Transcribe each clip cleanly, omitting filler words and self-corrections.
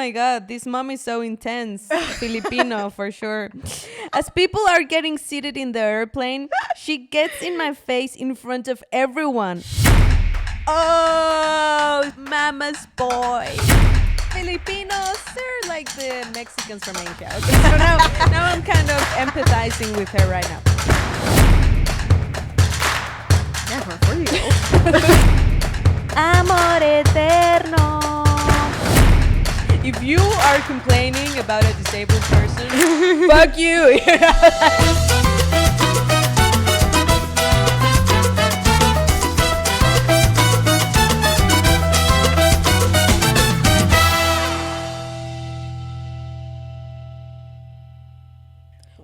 my God, this mom is so intense. Filipino, for sure. As people are getting seated in the airplane, she gets in my face in front of everyone. Oh, mama's boy. Filipinos, they're like the Mexicans from Asia. Okay, so now I'm kind of empathizing with her right now. Never for you. Amor eterno. If you are complaining about a disabled person, fuck you.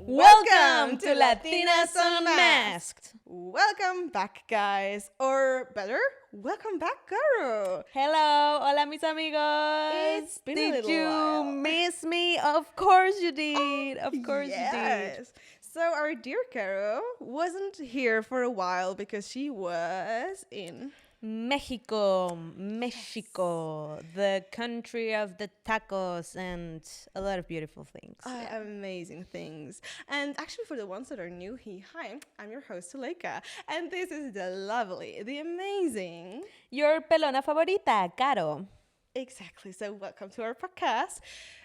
Welcome to Latinas Unmasked. Welcome back, guys. Or better, welcome back, Caro. Hello, hola mis amigos. It's been a little Did while. you miss me? Of course you did. Of course you did. So our dear Caro wasn't here for a while because she was in Mexico, the country of the tacos and a lot of beautiful things. Amazing things. And actually, for the ones that are new, hi, I'm your host, Suleika. And this is the lovely, the amazing... Your pelona favorita, Caro. Exactly. So welcome to our podcast.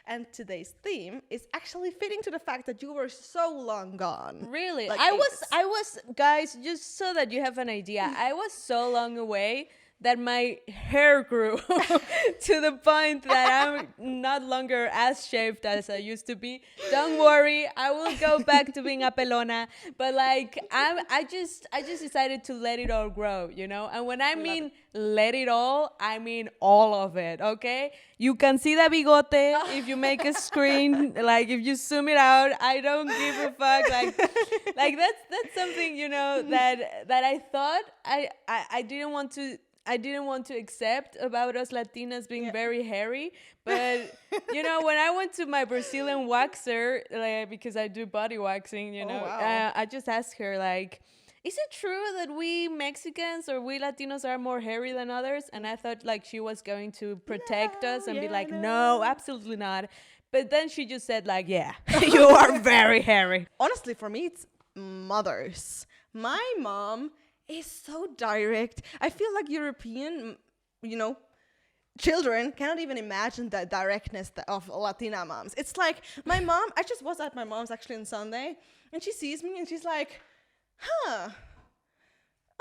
And today's theme is actually fitting to the fact that you were so long gone. Really? Like I was, guys, just so that you have an idea, I was so long away that my hair grew to the point that I'm not longer as shaved as I used to be. Don't worry, I will go back to being a pelona. But like, I just decided to let it all grow, you know? And when I mean let it all, I mean all of it, okay? You can see the bigote if you make a screen, like if you zoom it out, I don't give a fuck. Like that's something, you know, that I thought I didn't want to accept about us Latinas being very hairy. But, you know, when I went to my Brazilian waxer, like, because I do body waxing, you know, I just asked her, like, is it true that we Mexicans or we Latinos are more hairy than others? And I thought, like, she was going to protect us and be like, no, absolutely not. But then she just said, like, yeah, you are very hairy. Honestly, for me, it's mothers. My mom is so direct. I feel like European, you know, children cannot even imagine the directness of Latina moms. It's like my mom, I just was at my mom's actually on Sunday, and she sees me and she's like, huh,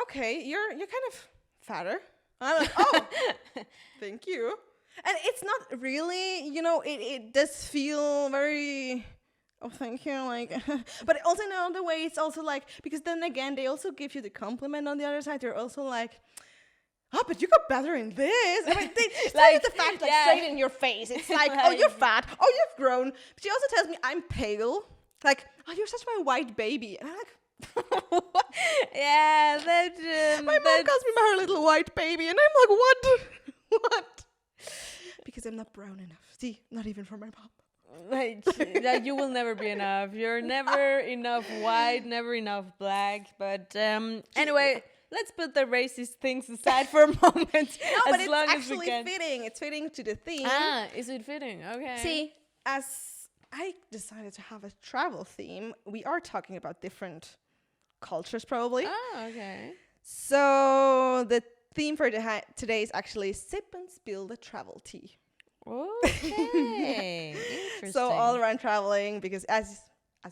okay, you're kind of fatter. And I'm like, oh, thank you. And it's not really, you know, it does feel very... Oh, thank you. Like, but also in another way, it's also like, because then again, they also give you the compliment on the other side. They're also like, oh, but you got better in this. I mean, they like the fact, like, straight in your face. It's like, oh, you're fat. Oh, you've grown. But she also tells me I'm pale. Like, oh, you're such my white baby. And I'm like, yeah, my mom calls me my little white baby, and I'm like, what? Because I'm not brown enough. See, not even for my mom. Like, you will never be enough. You're never enough white, never enough black. But anyway, let's put the racist things aside for a moment. No, but it's actually fitting. It's fitting to the theme. Is it fitting? Okay. See, as I decided to have a travel theme, we are talking about different cultures, probably. Oh, okay. So the theme for today is actually sip and spill the travel tea. Okay. So all around traveling, because as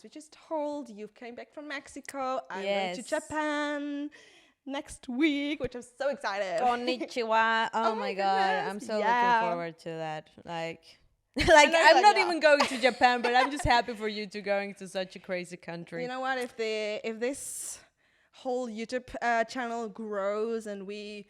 we just told, you came back from Mexico. I'm going to Japan next week, which I'm so excited. Konnichiwa. Oh my God. I'm so looking forward to that. Like I'm not even going to Japan, but I'm just happy for you to going to such a crazy country. You know what? If this whole YouTube channel grows and we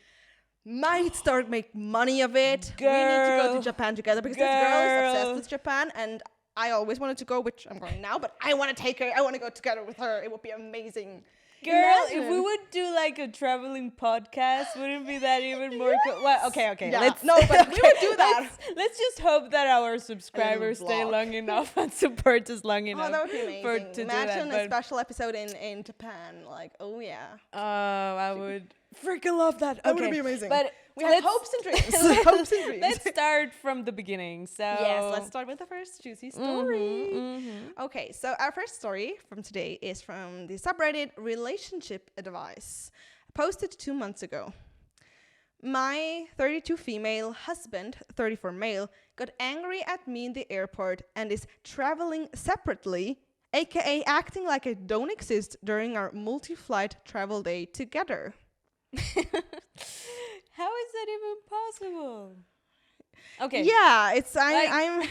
might start make money of it. We need to go to Japan together because this girl is obsessed with Japan, and I always wanted to go, which I'm going now, but I want to take her. I want to go together with her. It would be amazing. Girl, if we would do like a traveling podcast, wouldn't be that even more cool? Well, okay. Yeah. We would do that. Let's just hope that our subscribers stay long enough and support us long enough. Oh, that would be amazing. To Imagine do that, a special episode in Japan. Like, oh yeah. Oh, I would. freaking love that. That would be amazing. But we have hopes and dreams. Hopes and dreams. Let's start from the beginning. So yes, let's start with the first juicy story. Okay, so our first story from today is from the subreddit Relationship Advice, posted 2 months ago. My 32 female husband, 34 male, got angry at me in the airport and is traveling separately, aka acting like I don't exist during our multi-flight travel day together. How is that even possible? Okay. Yeah, it's I'm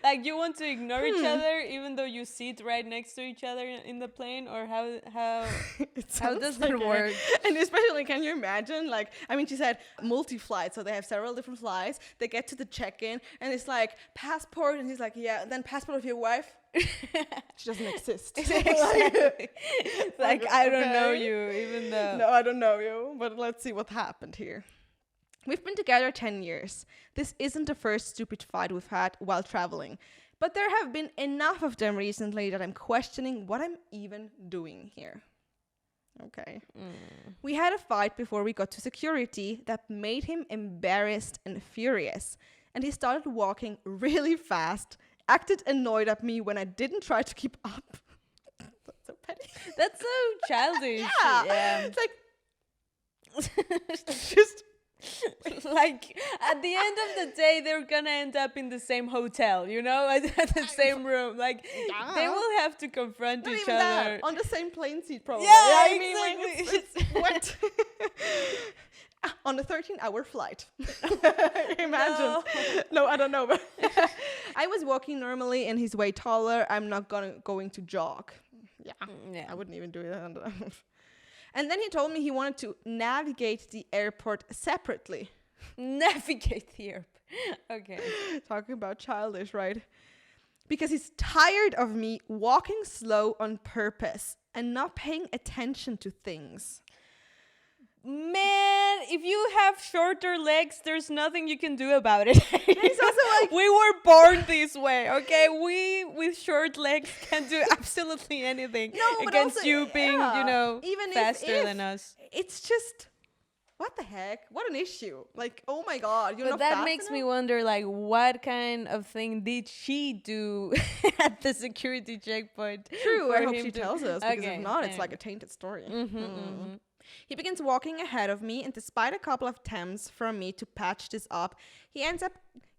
like you want to ignore each other even though you sit right next to each other in the plane, or how does that work? And especially, can you imagine? Like, I mean, she said multi-flight, so they have several different flights. They get to the check-in, and it's like passport, and he's like, yeah, and then passport of your wife. She doesn't exist. Exactly. Like I don't know you, even though. No, I don't know you. But let's see what happened here. We've been together 10 years. This isn't the first stupid fight we've had while traveling, but there have been enough of them recently that I'm questioning what I'm even doing here. Okay. We had a fight before we got to security that made him embarrassed and furious, and he started walking really fast, acted annoyed at me when I didn't try to keep up. That's so petty. That's so childish. Yeah. It's like just like at the end of the day they're gonna end up in the same hotel, you know, at the same room. Like they will have to confront each other on the same plane seat, probably. Yeah, I mean, like, it's what on a 13-hour flight. Imagine. No, I don't know, but I was walking normally and he's way taller. I'm not going to jog. Yeah. I wouldn't even do it. And then he told me he wanted to navigate the airport separately. Navigate the airport. Okay. Talking about childish, right? Because he's tired of me walking slow on purpose and not paying attention to things. Man, if you have shorter legs, there's nothing you can do about it. It's also like we were born this way, okay? We with short legs can do absolutely anything against also, you being, you know, even faster than us. It's just, what the heck? What an issue! Like, oh my God, you're but not that fast makes enough? me wonder, like, what kind of thing did she do at the security checkpoint? True, I hope she tells us, because if not, it's like a tainted story. He begins walking ahead of me, and despite a couple of attempts from me to patch this up, he ends up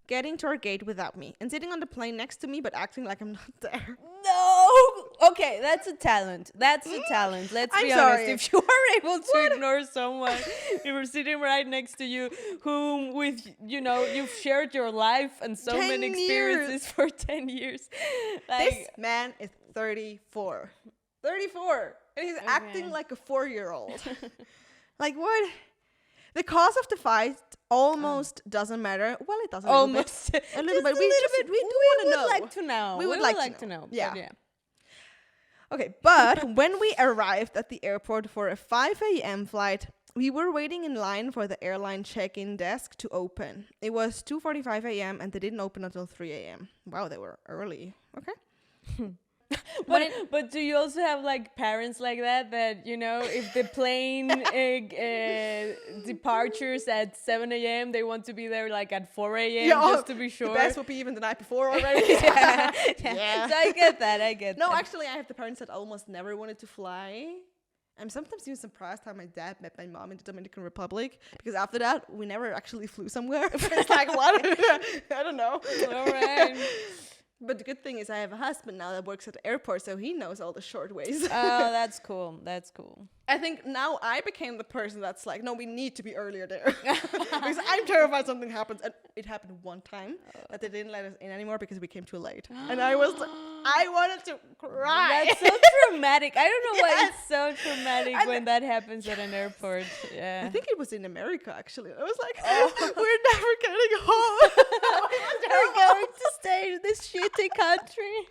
getting to our gate without me and sitting on the plane next to me, but acting like I'm not there. No! Okay, that's a talent. Let's be honest. Sorry. If you are able to ignore someone who is sitting right next to you, whom with, you know, you've shared your life and so many experiences for 10 years. Like, this man is 34. 34! And he's acting like a 4-year-old. Like, what? The cause of the fight almost doesn't matter. Well, it doesn't. Almost. A little bit. We would like to know. We would like to know. Yeah. Okay, but when we arrived at the airport for a 5 a.m. flight, we were waiting in line for the airline check-in desk to open. It was 2:45 a.m. and they didn't open until 3 a.m. Wow, they were early. Okay. But do you also have like parents like that you know, if the plane departures at 7 a.m. they want to be there like at 4 a.m. just to be sure? The best would be even the night before already. Yeah. So I get that. No, actually, I have the parents that almost never wanted to fly. I'm sometimes even surprised how my dad met my mom in the Dominican Republic, because after that we never actually flew somewhere. It's like, what? I don't know. All right. But the good thing is I have a husband now that works at the airport, so he knows all the short ways. Oh, that's cool. I think now I became the person that's like, no, we need to be earlier there. Because I'm terrified something happens. And it happened one time that they didn't let us in anymore because we came too late. And I wanted to cry. That's so traumatic. I don't know why it's so traumatic when that happens at an airport. Yeah. I think it was in America, actually. I was like, we're never getting home. We're going to stay in this shitty country.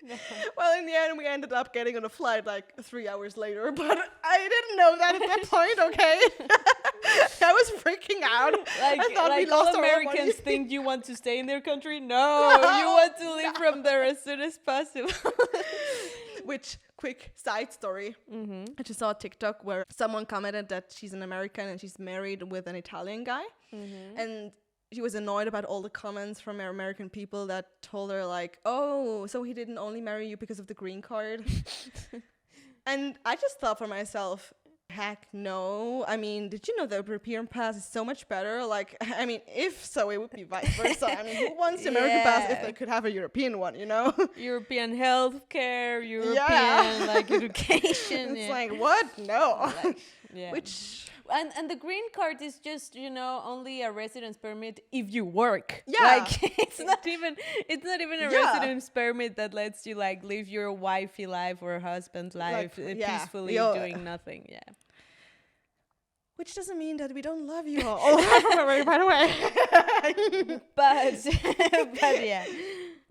No. Well, in the end, we ended up getting on a flight like 3 hours later, but I didn't know that at that point, okay? I was freaking out. I thought we lost all Americans think you want to stay in their country. No, you want to leave from there as soon as possible. Which, quick side story. I just saw a TikTok where someone commented that she's an American and she's married with an Italian guy. And she was annoyed about all the comments from American people that told her like, oh, so he didn't only marry you because of the green card. And I just thought for myself, heck no. I mean, did you know the European pass is so much better? Like, I mean, if so, it would be vice versa. I mean, who wants the American pass if they could have a European one, you know? European healthcare, European like education. It's like, what? No. Like, Which... And the green card is just, you know, only a residence permit if you work. Yeah. Like it's not even a residence permit that lets you like live your wifey life or husband life peacefully doing nothing. Yeah. Which doesn't mean that we don't love you all. By the way. but yeah.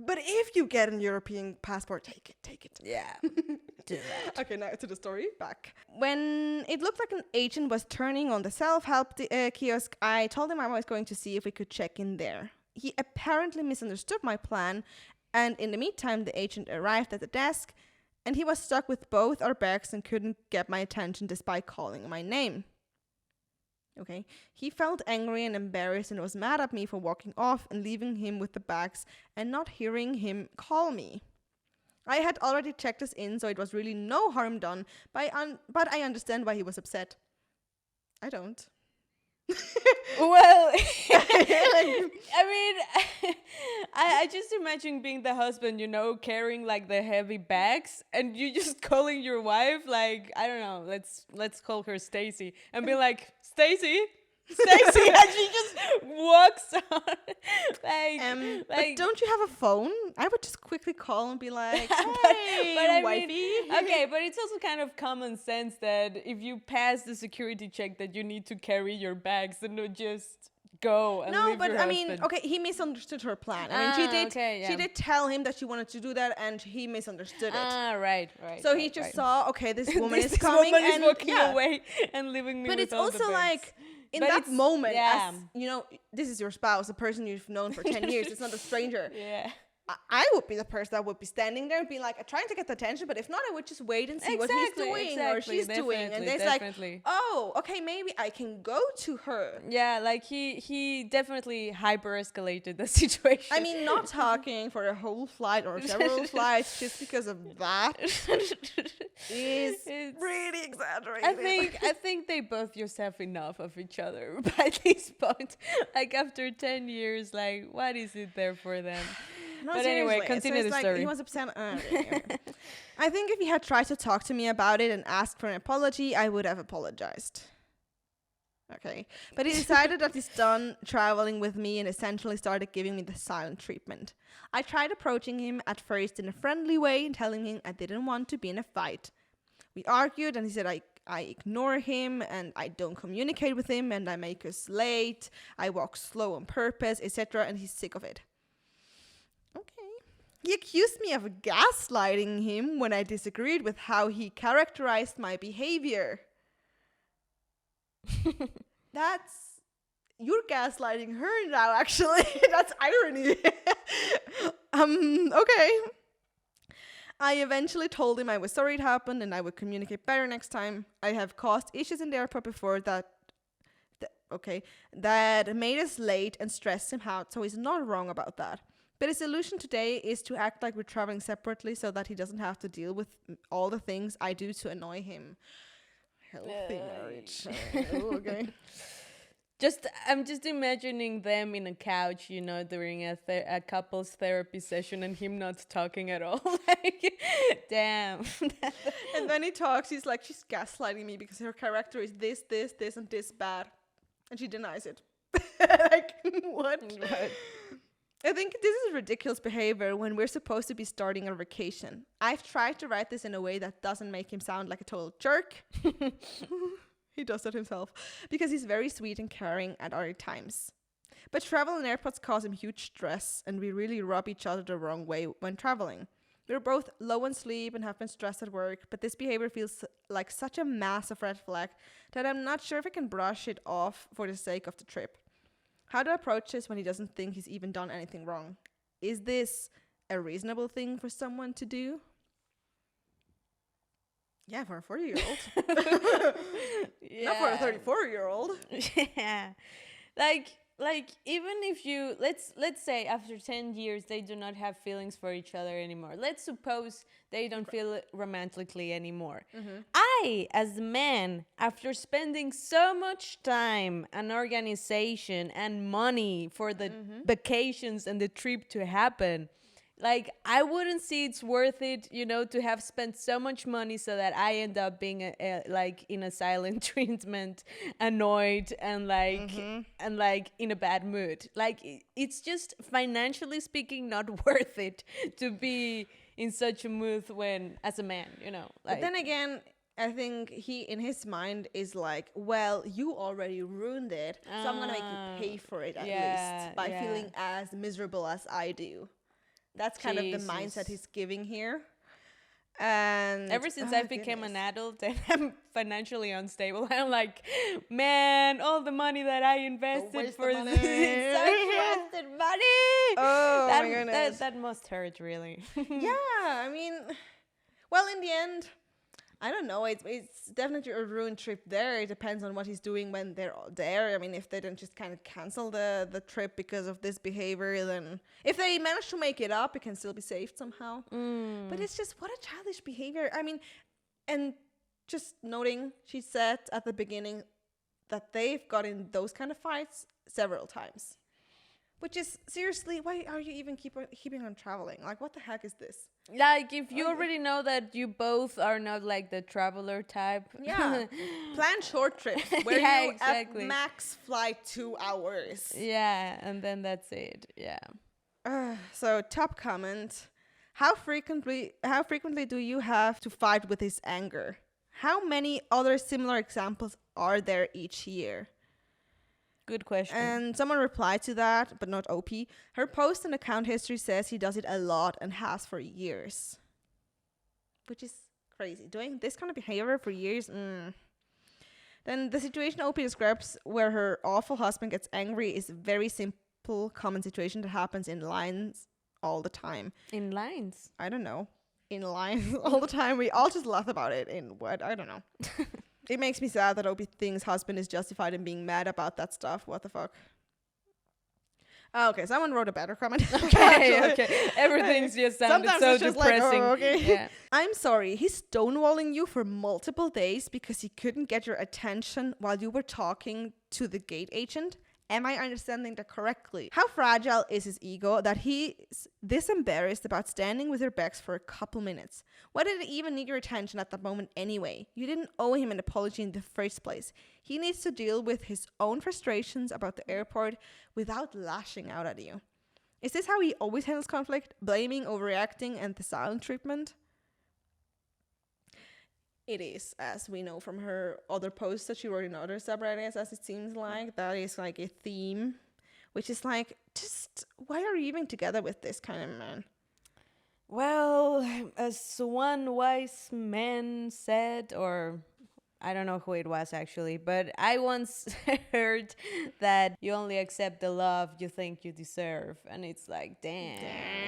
But if you get a European passport, take it. Yeah. Do that. Okay, now to the story. Back. When it looked like an agent was turning on the self-help kiosk, I told him I was going to see if we could check in there. He apparently misunderstood my plan, and in the meantime, the agent arrived at the desk, and he was stuck with both our bags and couldn't get my attention despite calling my name. Okay, he felt angry and embarrassed and was mad at me for walking off and leaving him with the bags and not hearing him call me. I had already checked us in, so it was really no harm done, but I understand why he was upset. I don't. Well, I mean, I just imagine being the husband, you know, carrying like the heavy bags, and you just calling your wife, like, I don't know, let's call her Stacy, and be like, Stacy, and she just walks on. But don't you have a phone? I would just quickly call and be like, hey, but I wifey. mean, okay, but it's also kind of common sense that if you pass the security check that you need to carry your bags and not just go and leave your husband. Okay, he misunderstood her plan. I mean, she did tell him that she wanted to do that, and he misunderstood it. Right. So he just saw, okay, this woman is this coming woman and is walking away and leaving me but with it's all the also bags. like, in that moment, yeah. as you know, this is your spouse, a person you've known for 10 years. It's not a stranger. Yeah. I would be the person that would be standing there and be like, trying to get the attention, but if not, I would just wait and see what he's doing or she's doing. And it's like, oh, okay, maybe I can go to her. Yeah, like he definitely hyper escalated the situation. I mean, not talking for a whole flight or several flights just because of that is really exaggerated. I think they both just have enough of each other by this point. Like after 10 years, like what is it there for them? No, but seriously. anyway, continue the story. He was upset. I think if he had tried to talk to me about it and asked for an apology, I would have apologized. Okay. But he decided that he's done traveling with me and essentially started giving me the silent treatment. I tried approaching him at first in a friendly way and telling him I didn't want to be in a fight. We argued and he said I ignore him and I don't communicate with him and I make us late. I walk slow on purpose, etc. And he's sick of it. Okay. He accused me of gaslighting him when I disagreed with how he characterized my behavior. You're gaslighting her now, actually. That's irony. Okay. I eventually told him I was sorry it happened and I would communicate better next time. I have caused issues in the airport before that made us late and stressed him out, so he's not wrong about that. But his solution today is to act like we're traveling separately so that he doesn't have to deal with all the things I do to annoy him. Healthy marriage. Okay. I'm just imagining them in a couch, you know, during a couples therapy session and him not talking at all. Like, damn. And when he talks, he's like, she's gaslighting me because her character is this, and this bad. And she denies it. Like, what? Right. I think this is ridiculous behavior when we're supposed to be starting a vacation. I've tried to write this in a way that doesn't make him sound like a total jerk. He does that himself. Because he's very sweet and caring at other times. But travel in airports cause him huge stress, and we really rub each other the wrong way when traveling. We're both low on sleep and have been stressed at work, but this behavior feels like such a massive red flag that I'm not sure if I can brush it off for the sake of the trip. How to approach this when he doesn't think he's even done anything wrong? Is this a reasonable thing for someone to do? Yeah, for a 40-year-old. Yeah. Not for a 34-year-old. Yeah. Like even if you let's say after 10 years they do not have feelings for each other anymore. Let's suppose they don't feel it romantically anymore. I, as a man, after spending so much time and organization and money for the vacations and the trip to happen, like I wouldn't see it's worth it, to have spent so much money so that I end up being like in a silent treatment, annoyed and like in a bad mood. Like it's just financially speaking not worth it to be in such a mood when as a man, like. But then again, I think he, in his mind, is like, well, you already ruined it, so I'm gonna make you pay for it at least by feeling as miserable as I do. That's kind of the mindset he's giving here. And ever since I became an adult and I'm financially unstable, I'm like, man, all the money that I invested for this, such wasted money. Oh my goodness, that must hurt, really. Yeah, I mean, well, in the end, I don't know. It's definitely a ruined trip there. It depends on what he's doing when they're all there. I mean, if they don't just kind of cancel the trip because of this behavior, then if they manage to make it up, it can still be saved somehow. But it's just, what a childish behavior. I mean, and just noting, she said at the beginning that they've got in those kind of fights several times. Which is, seriously, why are you even keeping on traveling? Like, what the heck is this? Like, if you already know that you both are not like the traveler type. Yeah. Plan short trips where you at max fly 2 hours. Yeah, and then that's it. Yeah. So, top comment. How frequently do you have to fight with his anger? How many other similar examples are there each year? Good question. And someone replied to that, but not OP. Her post and account history says he does it a lot and has for years. Which is crazy. Doing this kind of behavior for years? Then the situation OP describes where her awful husband gets angry is a very simple, common situation that happens in lines all the time. In lines? I don't know. In lines all the time. We all just laugh about it. In what? I don't know. It makes me sad that Opie thinks husband is justified in being mad about that stuff. What the fuck? Oh, okay, someone wrote a better comment. Okay. Everything's just sounded so depressing. Like, oh, okay. Yeah. I'm sorry, he's stonewalling you for multiple days because he couldn't get your attention while you were talking to the gate agent. Am I understanding that correctly? How fragile is his ego that he's this embarrassed about standing with your bags for a couple minutes? Why did it even need your attention at that moment anyway? You didn't owe him an apology in the first place. He needs to deal with his own frustrations about the airport without lashing out at you. Is this how he always handles conflict? Blaming, overreacting, and the silent treatment? It is, as we know from her other posts that she wrote in other subreddits, as it seems like. That is like a theme, which is like, just, why are you even together with this kind of man? Well, as one wise man said, or I don't know who it was actually, but I once heard that you only accept the love you think you deserve. And it's like, damn.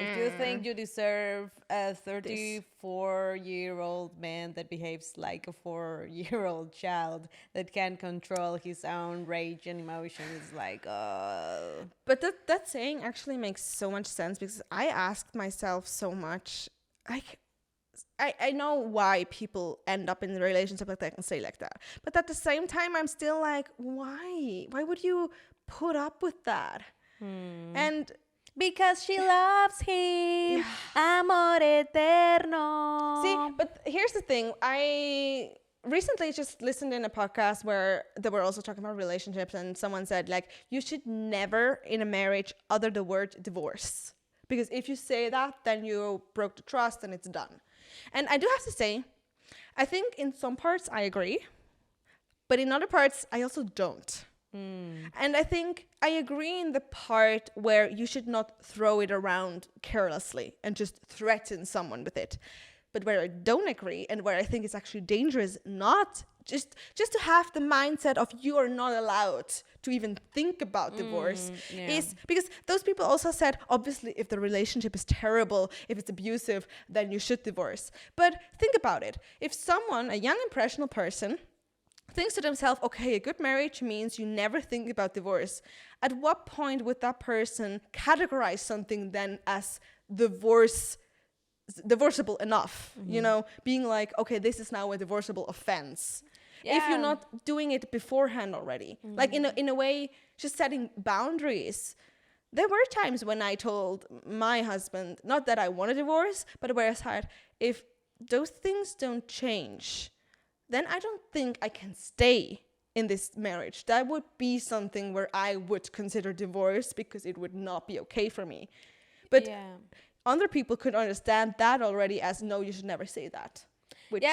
If you think you deserve a 34-year-old man that behaves like a 4-year-old child that can control his own rage and emotions, like, oh. But that saying actually makes so much sense because I asked myself so much, like, I know why people end up in a relationship like that and say like that. But at the same time, I'm still like, why? Why would you put up with that? And because she loves him. Amor eterno. See, but here's the thing. I recently just listened in a podcast where they were also talking about relationships, and someone said, like, you should never in a marriage utter the word divorce. Because if you say that, then you broke the trust and it's done. And I do have to say, I think in some parts I agree, but in other parts I also don't. And I think I agree in the part where you should not throw it around carelessly and just threaten someone with it. But where I don't agree and where I think it's actually dangerous not just to have the mindset of you are not allowed to even think about divorce is because those people also said, obviously, if the relationship is terrible, if it's abusive, then you should divorce. But think about it. If someone, a young, impressionable person, thinks to themselves, okay, a good marriage means you never think about divorce. At what point would that person categorize something then as divorceable enough? You know, being like, okay, this is now a divorceable offense. If you're not doing it beforehand already. Like in a way, just setting boundaries. There were times when I told my husband, not that I want a divorce, but where I said, if those things don't change, then I don't think I can stay in this marriage. That would be something where I would consider divorce because it would not be okay for me. But other people could understand that already as, no, you should never say that. Which,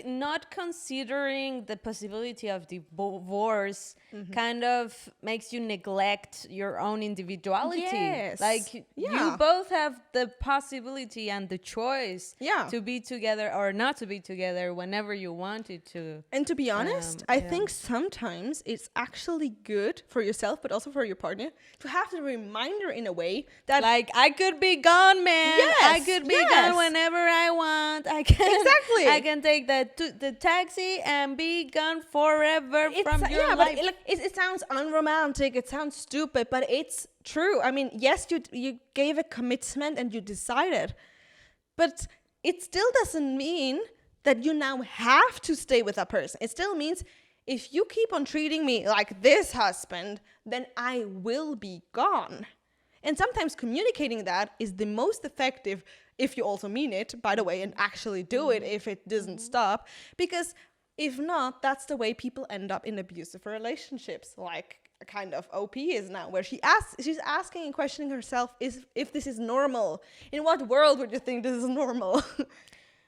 not considering the possibility of divorce kind of makes you neglect your own individuality. Yes. Like you both have the possibility and the choice to be together or not to be together whenever you wanted to. And to be honest, I think sometimes it's actually good for yourself, but also for your partner, to have the reminder in a way that, like, I could be gone, man. Yes, I could be gone whenever I want. I can can take the taxi and be gone forever from your life. But it sounds unromantic. It sounds stupid, but it's true. I mean, yes, you gave a commitment and you decided, but it still doesn't mean that you now have to stay with that person. It still means if you keep on treating me like this husband, then I will be gone. And sometimes communicating that is the most effective if you also mean it, by the way, and actually do it if it doesn't stop. Because if not, that's the way people end up in abusive relationships, like a kind of OP is now, where she's asking and questioning herself if this is normal. In what world would you think this is normal?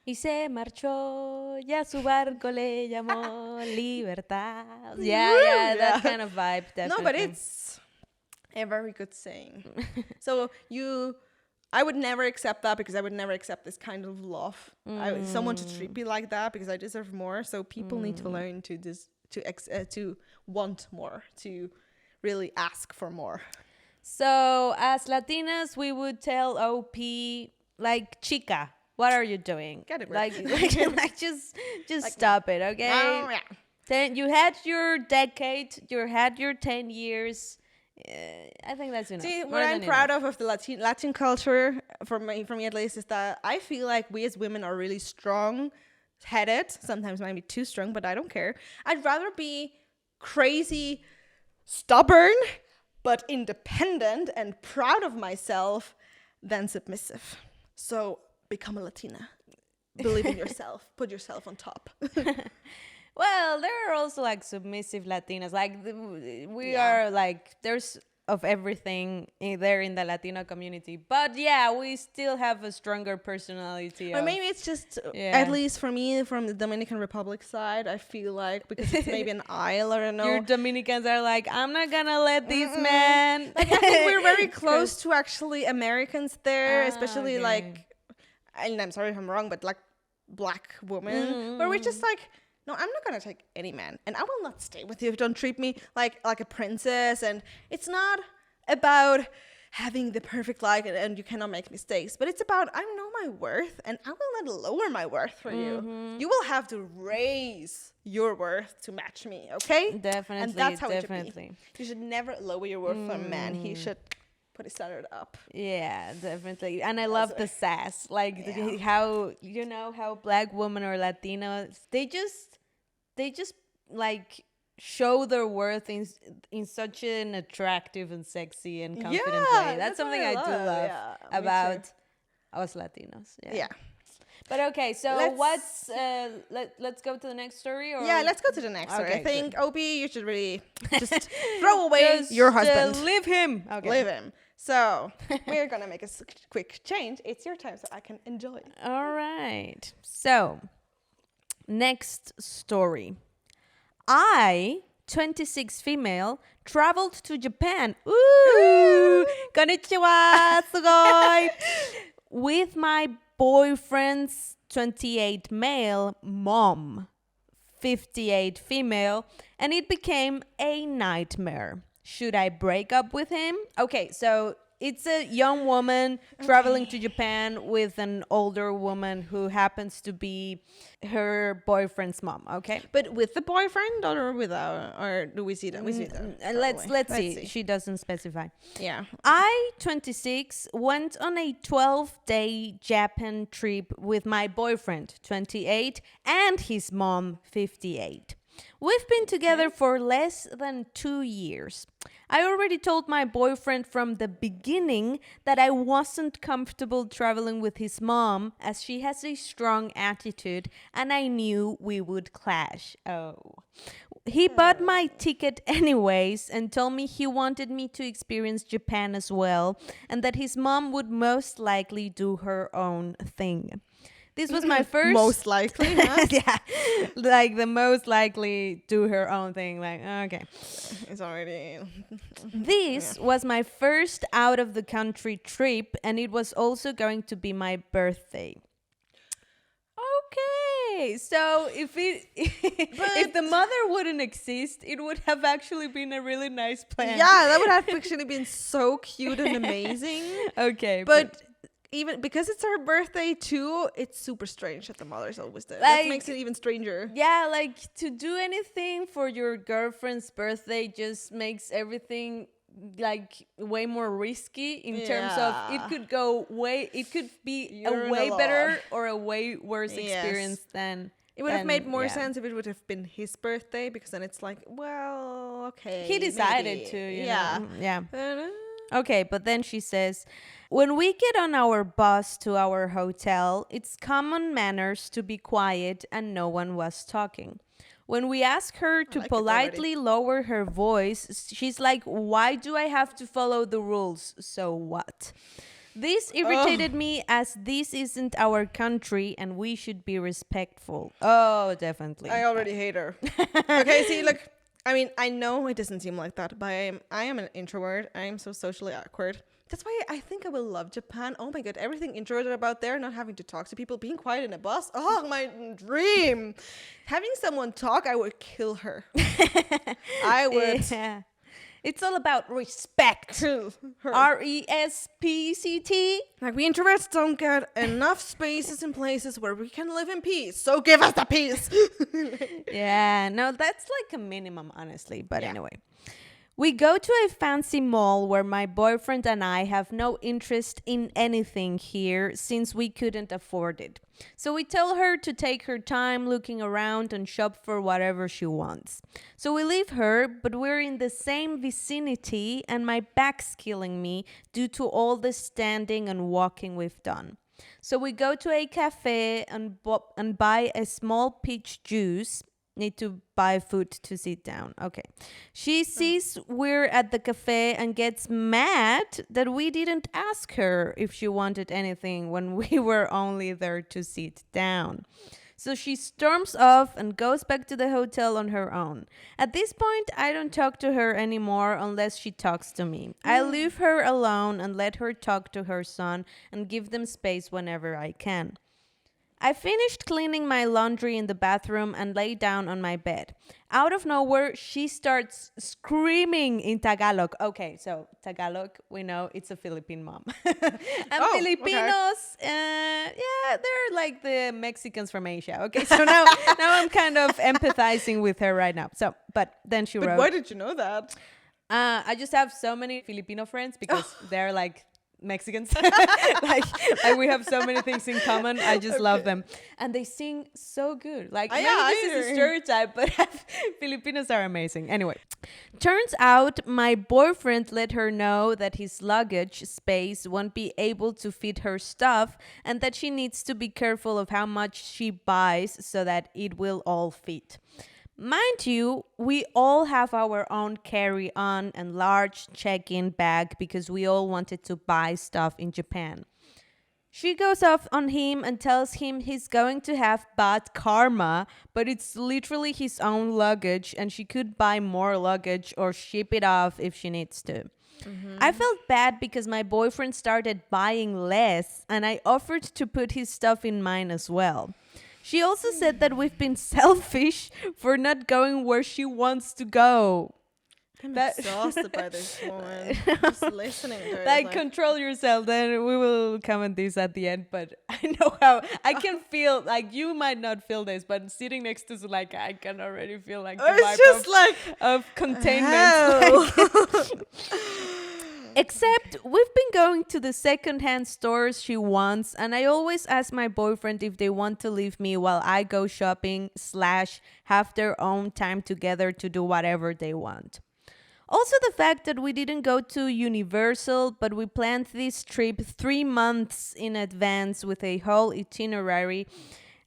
Y se marchó, ya su barco le llamó libertad. Yeah, that kind of vibe, definitely. No, but it's a very good saying. So I would never accept that, because I would never accept this kind of love. Someone to treat me like that, because I deserve more. So people need to learn to want more, to really ask for more. So as Latinas, we would tell OP, like, chica, what are you doing? Get it, like just like, stop it, okay? Oh, yeah. You had your decade, you had your 10 years. I think that's enough. See, what I'm proud of the Latin culture, for me at least, is that I feel like we as women are really strong-headed. Sometimes maybe too strong, but I don't care. I'd rather be crazy, stubborn, but independent and proud of myself than submissive. So become a Latina. Believe in yourself. Put yourself on top. Well, there are also like submissive Latinas. Like we are like, there's of everything there in the Latino community. But yeah, we still have a stronger personality. Or maybe it's just, at least for me, from the Dominican Republic side, I feel like, because it's maybe an isle, I don't know. Your Dominicans are like, I'm not gonna let this man. Like, I think we're very close to actually Americans there, especially like, and I'm sorry if I'm wrong, but like black women, where we're just like, no, I'm not going to take any man, and I will not stay with you if you don't treat me like a princess. And it's not about having the perfect life and you cannot make mistakes, but it's about, I know my worth, and I will not lower my worth for you. You will have to raise your worth to match me, okay? Definitely, and that's how definitely. It should be. You should never lower your worth for a man. He should put his standard up. Yeah, definitely. And I love the sass, like how, you know, how black women or Latinos, they just like show their worth in such an attractive and sexy and confident way. That's something I do love about us Latinos. Yeah. But okay, so let's go to the next story? Or? Yeah, let's go to the next story. I think, OB, you should really just throw away your husband. Leave him. Okay. Leave him. So we're going to make a quick change. It's your time, so I can enjoy. All right. So next story. I, 26 female, traveled to Japan. Ooh! Konnichiwa! Sugoi! With my boyfriend's 28 male, mom, 58 female, and it became a nightmare. Should I break up with him? Okay, so it's a young woman traveling to Japan with an older woman who happens to be her boyfriend's mom, okay? But with the boyfriend or without? Or do we see that? We see that. Let's see. She doesn't specify. Yeah. I, 26, went on a 12-day Japan trip with my boyfriend, 28, and his mom, 58. We've been together for less than 2 years. I already told my boyfriend from the beginning that I wasn't comfortable traveling with his mom as she has a strong attitude and I knew we would clash. Oh. He bought my ticket anyways and told me he wanted me to experience Japan as well and that his mom would most likely do her own thing. This was my first... Most likely, huh? Yeah, like the most likely do her own thing. Like, okay. It's already... This was my first out of the country trip and it was also going to be my birthday. Okay, so if the mother wouldn't exist, it would have actually been a really nice plan. Yeah, that would have actually been so cute and amazing. Okay, But even because it's her birthday too, it's super strange that the mother's always there. Like, that makes it even stranger. yeah, like to do anything for your girlfriend's birthday just makes everything like way more risky in terms of it could be You're a way in the better law. or a way worse Yes. experience than It would have made more yeah. sense if it would have been his birthday, because then it's like, well, okay. He decided maybe. to, you yeah. know. Yeah. Uh, Okay, but then she says, when we get on our bus to our hotel, it's common manners to be quiet and no one was talking. When we ask her to like it politely lower her voice, she's like, why do I have to follow the rules? So what? This irritated me as this isn't our country and we should be respectful. Oh, definitely. I already hate her. Okay, see, look, I mean, I know it doesn't seem like that, but I am an introvert. I am so socially awkward. That's why I think I will love Japan. Oh my god, everything introverted about there, not having to talk to people, being quiet in a bus. Oh, my dream. Having someone talk, I would kill her. I would Yeah. It's all about respect. kill her. RESPCT. Like, we introverts don't get enough spaces in places where we can live in peace. So give us the peace. Yeah, no, that's like a minimum, honestly. But Yeah. anyway. We go to a fancy mall where my boyfriend and I have no interest in anything here since we couldn't afford it. So we tell her to take her time looking around and shop for whatever she wants. So we leave her, but we're in the same vicinity and my back's killing me due to all the standing and walking we've done. So we go to a cafe and buy a small peach juice. Need to buy food to sit down. Okay. She sees we're at the cafe and gets mad that we didn't ask her if she wanted anything when we were only there to sit down. So she storms off and goes back to the hotel on her own. At this point, I don't talk to her anymore unless she talks to me. I leave her alone and let her talk to her son and give them space whenever I can. I finished cleaning my laundry in the bathroom and lay down on my bed. Out of nowhere, she starts screaming in Tagalog. Okay, so Tagalog, we know it's a Philippine mom. And Filipinos, yeah, they're like the Mexicans from Asia. Okay, so now I'm kind of empathizing with her right now. So, but then she But wrote... why did you know that? I just have so many Filipino friends because they're like Mexicans. like we have so many things in common. I just love them. And they sing so good. Like, maybe this is a stereotype, but Filipinos are amazing. Anyway, turns out my boyfriend let her know that his luggage space won't be able to fit her stuff and that she needs to be careful of how much she buys so that it will all fit. Mind you, we all have our own carry-on and large check-in bag because we all wanted to buy stuff in Japan. She goes off on him and tells him he's going to have bad karma, but it's literally his own luggage and she could buy more luggage or ship it off if she needs to. I felt bad because my boyfriend started buying less and I offered to put his stuff in mine as well. She also said that we've been selfish for not going where she wants to go. I'm exhausted by this woman. Just listening to her. Like, control yourself. Then we will comment this at the end. But I know how I can feel. Like, you might not feel this, but sitting next to Suleika, I can already feel like the it's vibe just like of containment. Except we've been going to the secondhand stores she wants, and I always ask my boyfriend if they want to leave me while I go shopping / have their own time together to do whatever they want. Also, the fact that we didn't go to Universal, but we planned this trip 3 months in advance with a whole itinerary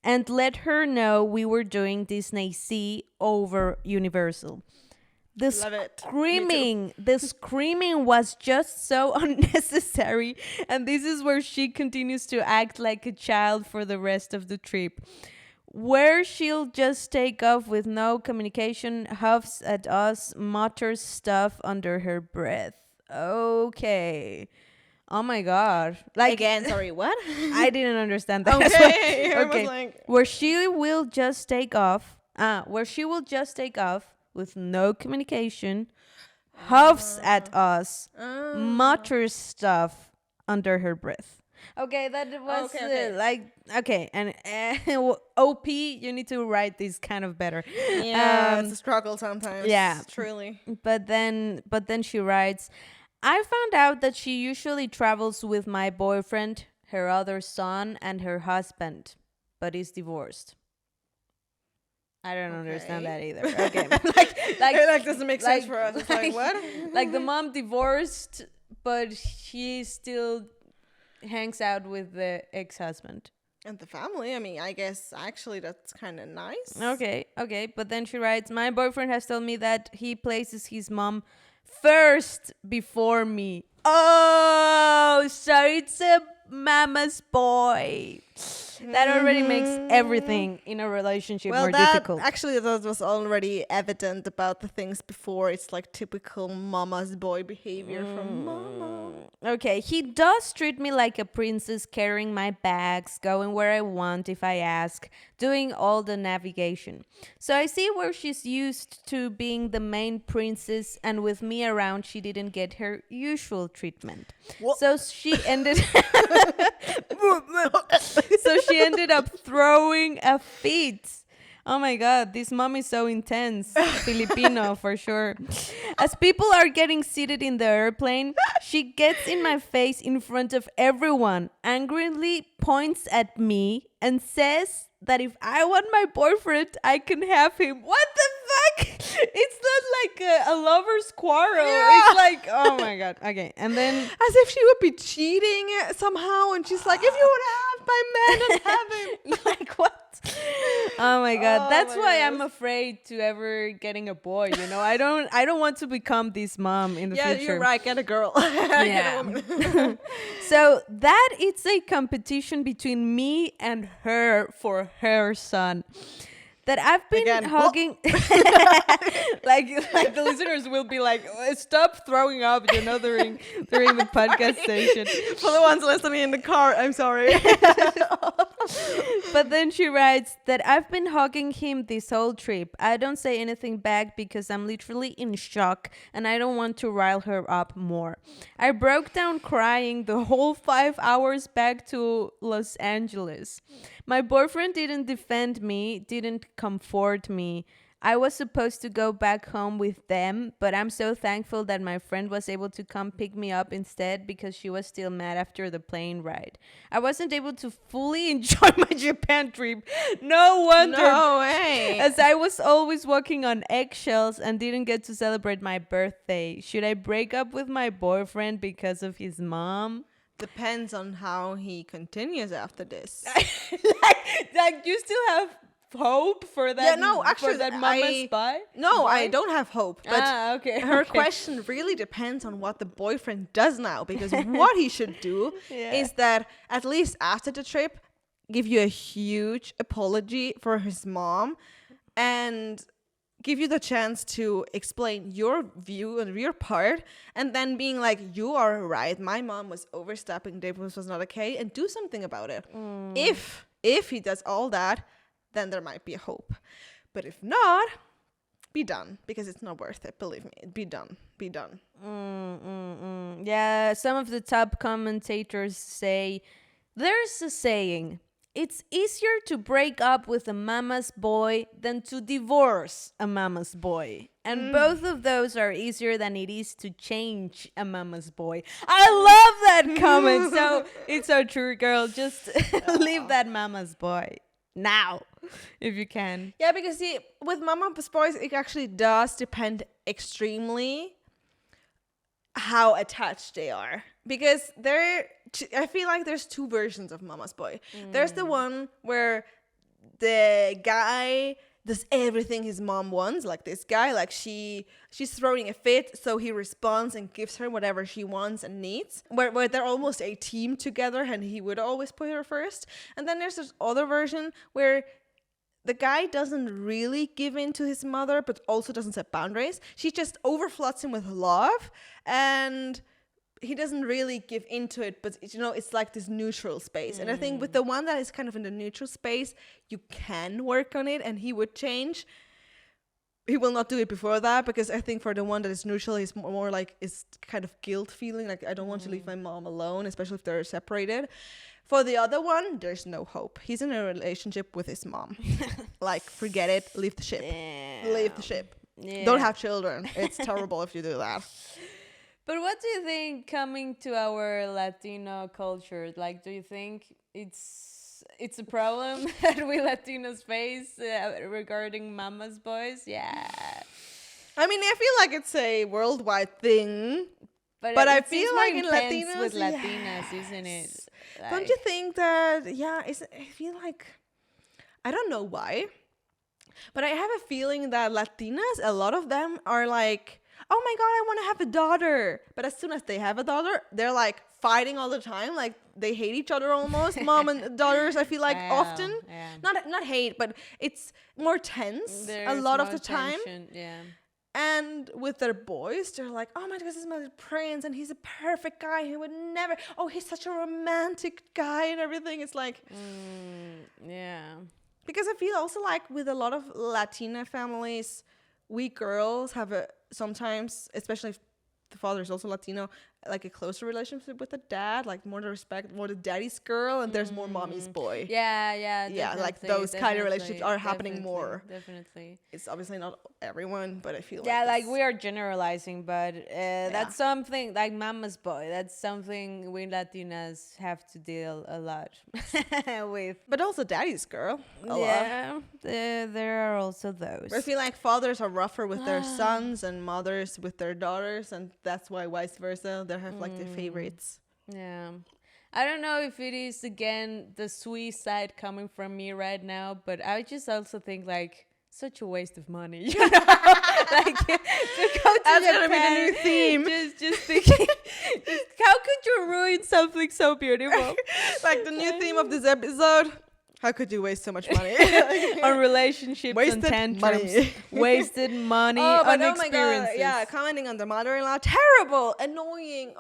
and let her know we were doing Disney Sea over Universal. The screaming was just so unnecessary, and this is where she continues to act like a child for the rest of the trip. Where she'll just take off with no communication, huffs at us, mutters stuff under her breath. Okay. Oh my God. Like, again, sorry, what? I didn't understand that. Okay. I Okay. was like, Where she will just take off with no communication, huffs at us, mutters stuff under her breath. Okay, that was and OP, you need to write this kind of better. yeah, it's a struggle sometimes. Yeah. Truly. But then she writes, I found out that she usually travels with my boyfriend, her other son, and her husband, but is divorced. I don't understand that either. Okay. like doesn't make sense for us. It's like what? Like the mom divorced, but she still hangs out with the ex-husband. And the family, I mean, I guess actually that's kind of nice. Okay. But then she writes, my boyfriend has told me that he places his mom first before me. Oh, so it's a mama's boy. That already makes everything in a relationship more difficult. Actually, that was already evident about the things before. It's like typical mama's boy behavior from mama. Okay, he does treat me like a princess, carrying my bags, going where I want if I ask, doing all the navigation. So I see where she's used to being the main princess, and with me around, she didn't get her usual treatment. What? So she ended up throwing a fit. Oh my God, this mom is so intense. Filipino for sure. As people are getting seated in the airplane, she gets in my face in front of everyone, angrily points at me and says that if I want my boyfriend, I can have him. What the fuck? It's not like a lover's quarrel. Yeah. It's like, oh my God. Okay, and then as if she would be cheating somehow, and she's like, if you would have my man and have him. Like what? Oh my God. Oh That's my why gosh. I'm afraid to ever getting a boy, you know. I don't want to become this mom in the Yeah, future. you're right. Get a girl. Yeah. Get a woman. So that it's a competition between me and her for her son. That I've been Again, hugging like the listeners will be like, stop throwing up, you know, during the podcast session. For the ones listening in the car, I'm sorry. But then she writes that I've been hugging him this whole trip. I don't say anything back because I'm literally in shock and I don't want to rile her up more. I broke down crying the whole 5 hours back to Los Angeles. My boyfriend didn't defend me, didn't comfort me. I was supposed to go back home with them, but I'm so thankful that my friend was able to come pick me up instead because she was still mad after the plane ride. I wasn't able to fully enjoy my Japan trip. No wonder. No way. As I was always walking on eggshells and didn't get to celebrate my birthday. Should I break up with my boyfriend because of his mom? Depends on how he continues after this. like you still have hope for that? Yeah, no, actually, for that mama spy? No, Spy? I don't have hope. But okay. her okay. question really depends on what the boyfriend does now. Because what he should do is that at least after the trip, give you a huge apology for his mom and give you the chance to explain your view and your part, and then being like, you are right, my mom was overstepping, this was not okay, and do something about it. If he does all that, then there might be a hope. But if not, be done, because it's not worth it. Believe me, be done. Yeah, some of the top commentators say, there's a saying, it's easier to break up with a mama's boy than to divorce a mama's boy. And both of those are easier than it is to change a mama's boy. I love that comment. So it's so true, girl. Just leave that mama's boy now, if you can. Yeah, because see, with mama's boys, it actually does depend extremely how attached they are. Because I feel like there's two versions of mama's boy. There's the one where the guy does everything his mom wants, like this guy, like she's throwing a fit, so he responds and gives her whatever she wants and needs, where they're almost a team together, and he would always put her first. And then there's this other version where the guy doesn't really give in to his mother, but also doesn't set boundaries. She just overfloods him with love, and he doesn't really give into it, but it's like this neutral space. And I think with the one that is kind of in the neutral space, you can work on it, and he would change. He will not do it before that, because I think for the one that is neutral, he's more like, it's kind of guilt feeling, like I don't want to leave my mom alone, especially if they're separated. For the other one, there's no hope. He's in a relationship with his mom. Like, forget it, leave the ship. Leave the ship. Don't have children. It's terrible if you do that. But what do you think, coming to our Latino culture? Like, do you think it's a problem that we Latinos face regarding mama's boys? Yeah. I mean, I feel like it's a worldwide thing. But I feel like in Latinos, with Latinas, isn't it? Like, don't you think that? Yeah, I feel like, I don't know why, but I have a feeling that Latinas, a lot of them are like, oh my God, I want to have a daughter. But as soon as they have a daughter, they're like fighting all the time. Like, they hate each other almost, mom and daughters, I feel like often. Yeah. Not hate, but it's more tense a lot of the time. Yeah. And with their boys, they're like, oh my God, this is my prince, and he's a perfect guy. He would never, he's such a romantic guy and everything. It's like, yeah. Because I feel also like with a lot of Latina families, we girls have sometimes, especially if the father is also Latino, like a closer relationship with the dad, like more the respect, more the daddy's girl, and there's more mommy's boy. Yeah, like those kind of relationships are happening more. Definitely. It's obviously not everyone, but I feel like we are generalizing, but that's something like mama's boy. That's something we Latinas have to deal a lot with. But also daddy's girl. A lot. There are also those. But I feel like fathers are rougher with their sons and mothers with their daughters, and that's why vice versa. They have like their favorites. Yeah. I don't know if it is, again, the sweet side coming from me right now, but I just also think like such a waste of money. You know? Like, to go to that's Japan, gonna be the new theme. Just thinking, how could you ruin something so beautiful? Like the new theme of this episode. How could you waste so much money? On relationships and tantrums. Wasted money on experiences. My God. Yeah, commenting on the mother-in-law. Terrible. Annoying.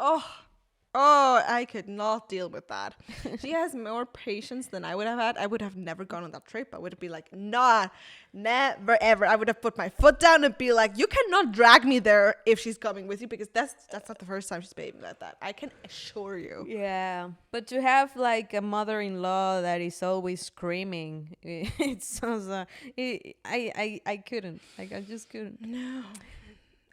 Oh, I could not deal with that. She has more patience than I would have had. I would have never gone on that trip. I would be like, nah, never, ever. I would have put my foot down and be like, you cannot drag me there if she's coming with you, because that's not the first time she's behaving like that. I can assure you. Yeah. But to have like a mother-in-law that is always screaming, it sounds, I couldn't. Like, I just couldn't. No.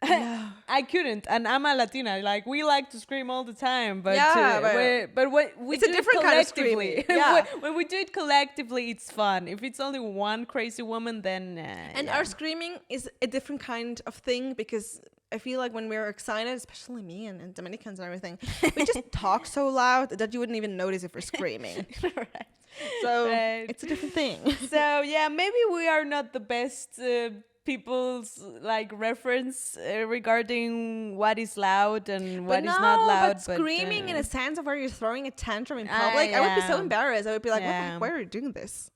I couldn't, and I'm a Latina. Like, we like to scream all the time, but what we it's do a different kind of screaming. Yeah. when we do it collectively, it's fun. If it's only one crazy woman, then our screaming is a different kind of thing, because I feel like when we're excited, especially me and Dominicans and everything, we just talk so loud that you wouldn't even notice if we're screaming. Right. So it's a different thing. So yeah, maybe we are not the best people's like reference regarding what is loud and what is not loud. But screaming in a sense of where you're throwing a tantrum in public, I would be so embarrassed. I would be like, why are you doing this?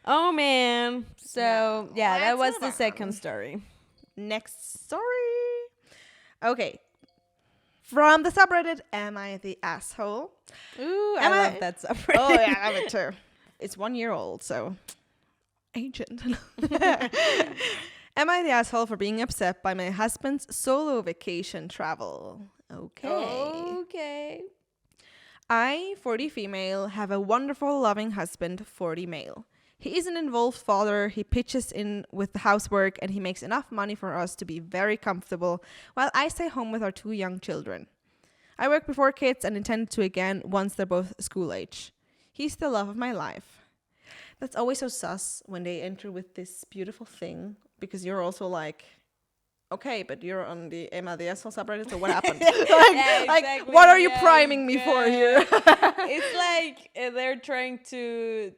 Oh man. So yeah, that was let's the move second on. story. Next story. Okay. From the subreddit, Am I the Asshole? Ooh, Am I I? love that subreddit. Oh, yeah, I love it too. It's 1 year old, so ancient. Am I the asshole for being upset by my husband's solo vacation travel? Okay. Okay. I, 40 female, have a wonderful, loving husband, 40 male. He is an involved father, he pitches in with the housework, and he makes enough money for us to be very comfortable while I stay home with our 2 young children. I work before kids and intend to again once they're both school age. He's the love of my life. That's always so sus when they enter with this beautiful thing, because you're also like, okay, but you're on the Emma the Asshole subreddit, so what happened? Yeah, like, exactly. what are you Yeah, priming me for here? It's like they're trying to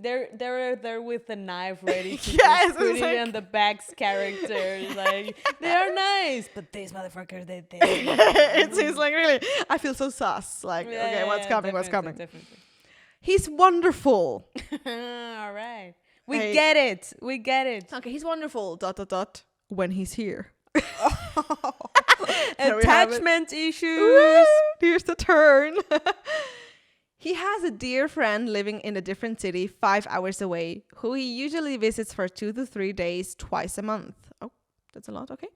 they're there with a knife ready to Yes, just put it's it like- on the back's characters. Like they are nice, but these motherfuckers they It's like, really, I feel so sus. Like, okay, what's coming? What's coming? Definitely. He's wonderful. All right. We Hey. get it. We get it. Okay, he's wonderful. ... When he's here. There we have it. Attachment issues. Woo! Here's the turn. He has a dear friend living in a different city 5 hours away, who he usually visits for 2 to 3 days twice a month. Oh, that's a lot. Okay.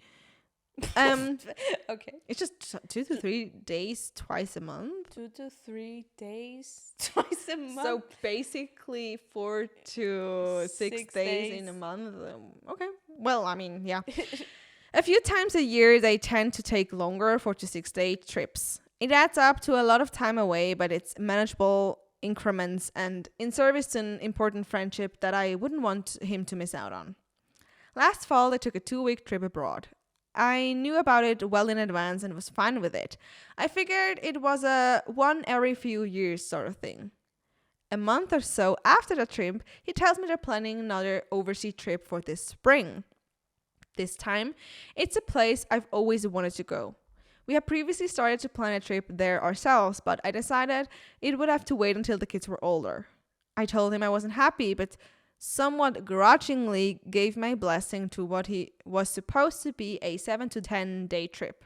Okay. It's just 2 to 3 days twice a month. 2 to 3 days twice a month. So basically 4 to 6 6 days in days. a month. Okay. Well, I mean, yeah. A few times a year, they tend to take longer 4 to 6 day trips. It adds up to a lot of time away, but it's manageable increments and in service to an important friendship that I wouldn't want him to miss out on. Last fall, they took a 2-week trip abroad. I knew about it well in advance and was fine with it. I figured it was a one every few years sort of thing. A month or so after the trip, he tells me they're planning another overseas trip for this spring. This time, it's a place I've always wanted to go. We had previously started to plan a trip there ourselves, but I decided it would have to wait until the kids were older. I told him I wasn't happy, but somewhat grudgingly gave my blessing to what he was supposed to be a 7 to 10 day trip.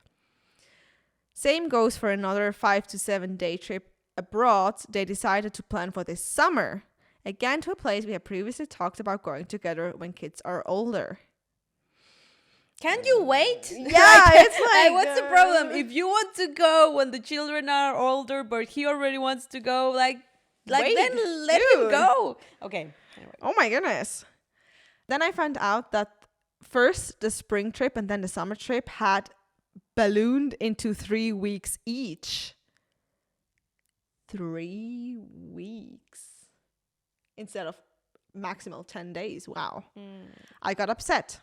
Same goes for another 5 to 7 day trip abroad they decided to plan for this summer. Again to a place we had previously talked about going together when kids are older. Can you wait? Yeah, it's like, what's the problem? If you want to go when the children are older, but he already wants to go, like Wait, then let him dude. go. Okay. Anyway. Oh my goodness. Then I found out that first the spring trip and then the summer trip had ballooned into 3 weeks each. 3 weeks. Instead of maximal 10 days. Wow. I got upset.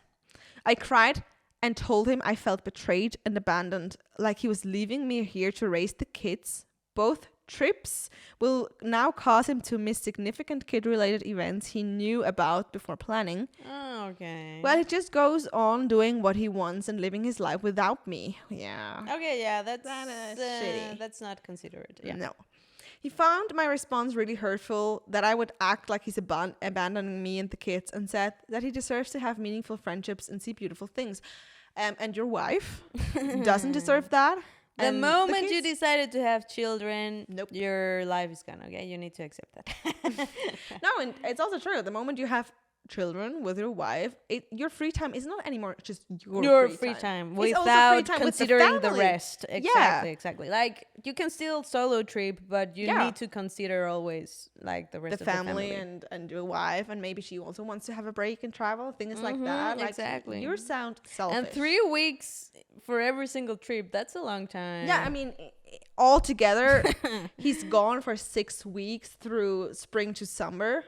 I cried and told him I felt betrayed and abandoned, like he was leaving me here to raise the kids. Both trips will now cause him to miss significant kid-related events he knew about before planning. Oh, okay. Well, he just goes on doing what he wants and living his life without me. Yeah. Okay, yeah, that's That is shitty. That's not considerate. Yeah. No. He found my response really hurtful, that I would act like he's abandoning me and the kids, and said that he deserves to have meaningful friendships and see beautiful things. And your wife doesn't deserve that. The And moment you kids- decided to have children, Nope. your life is gone. Okay, you need to accept that. No, and it's also true. The moment you have children with your wife, your free time is not anymore just your free time It's also free without time with the considering the family. rest. Exactly. Like you can still solo trip, but you Yeah. need to consider always like the rest the of family, the family. and your wife, and maybe she also wants to have a break and travel, things like that. Like, exactly. You sound selfish. And 3 weeks for every single trip, that's a long time. Yeah, I mean, altogether, he's gone for 6 weeks through spring to summer.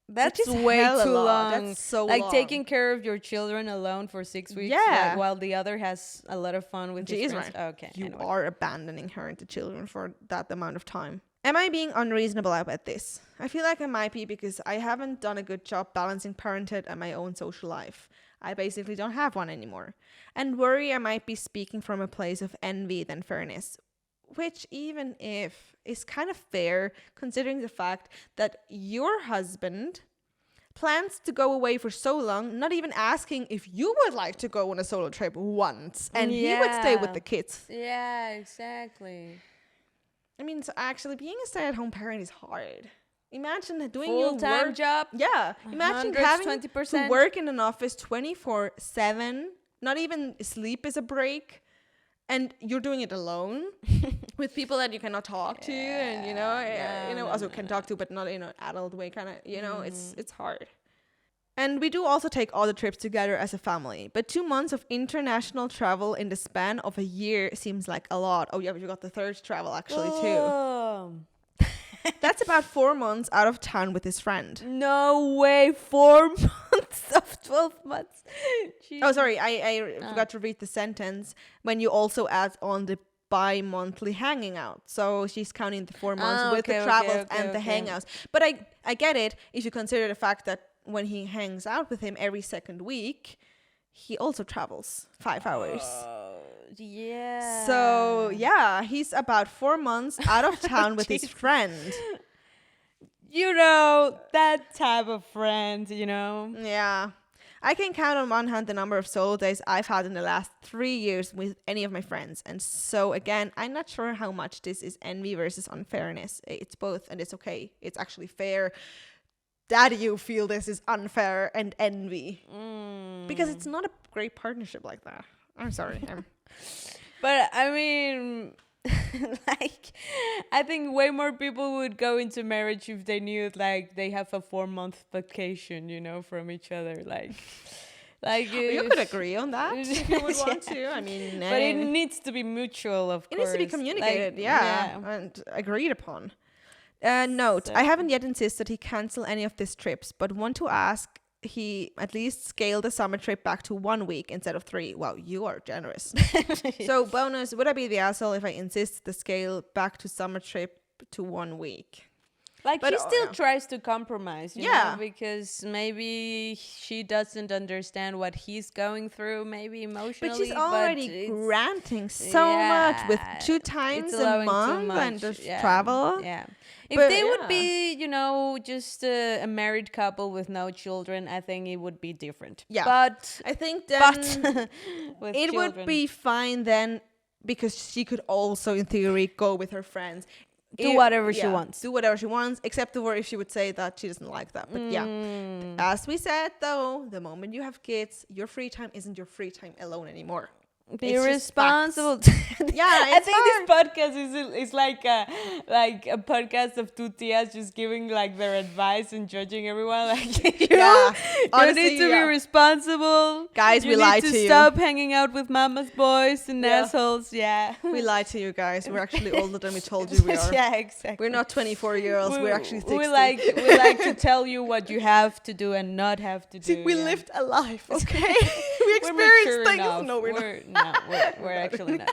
That's which is way hella too long. long. That's so like long. taking care of your children alone for 6 weeks, Yeah. like, while the other has a lot of fun with his Jeez, friends. right. Okay, You anyway. are abandoning her and the children for that amount of time. Am I being unreasonable about this? I feel like I might be, because I haven't done a good job balancing parenthood and my own social life. I basically don't have one anymore. And worry I might be speaking from a place of envy than fairness. Which, even if, is kind of fair, considering the fact that your husband plans to go away for so long, not even asking if you would like to go on a solo trip once, and he would stay with the kids. Yeah, exactly. I mean, so actually being a stay-at-home parent is hard. Imagine doing Full-time your work job. Yeah, imagine having 120%. to work in an office 24/7. Not even sleep is a break, and you're doing it alone with people that you cannot talk to, and also can talk to, but not in an adult way. Kind of, it's hard. And we do also take all the trips together as a family. But 2 months of international travel in the span of a year seems like a lot. Oh, yeah, but you got the third travel actually, too. That's about 4 months out of town with his friend. No way, 4 months of 12 months. Jeez. Oh, sorry, I forgot to read the sentence. When you also add on the bi-monthly hanging out. So she's counting the 4 months with the travels and the hangouts. But I get it if you consider the fact that when he hangs out with him every second week, he also travels 5 hours. Yeah. So, yeah, he's about 4 months out of town with his friend. That type of friend, Yeah. I can count on one hand the number of solo days I've had in the last 3 years with any of my friends. And so, again, I'm not sure how much this is envy versus unfairness. It's both, and it's okay. It's actually fair that you feel this is unfair and envy. Because it's not a great partnership like that. I'm sorry. But I mean, I think way more people would go into marriage if they knew they have a 4-month vacation, from each other. You could agree on that if you would want to. I mean, but it needs to be mutual, of course. It needs to be communicated, and agreed upon. Note, I haven't yet insisted he cancel any of these trips, but want to ask he at least scale the summer trip back to 1 week instead of 3. Wow, you are generous. So bonus, would I be the asshole if I insist the scale back to summer trip to 1 week? But he still tries to compromise, you know, because maybe she doesn't understand what he's going through, maybe emotionally. But she's already granting so much with 2 times a month and just travel. Yeah. If they would be, just a married couple with no children, I think it would be different. Yeah. But I think then it would be fine then, because she could also, in theory, go with her friends. Do whatever she wants. Do whatever she wants, except for if she would say that she doesn't like that. But as we said, though, the moment you have kids, your free time isn't your free time alone anymore. Be responsible. I think this podcast is like a podcast of two tias just giving their advice and judging everyone. You need to be responsible. Guys, we lied to you. You need to stop hanging out with mama's boys and assholes. Yeah. We lied to you guys. We're actually older than we told you we are. Yeah, exactly. We're not 24-year-olds. We're actually 60. We like to tell you what you have to do and not have to do. See, we lived a life, okay? We experienced things. Enough. No, we're not. No, we're actually not.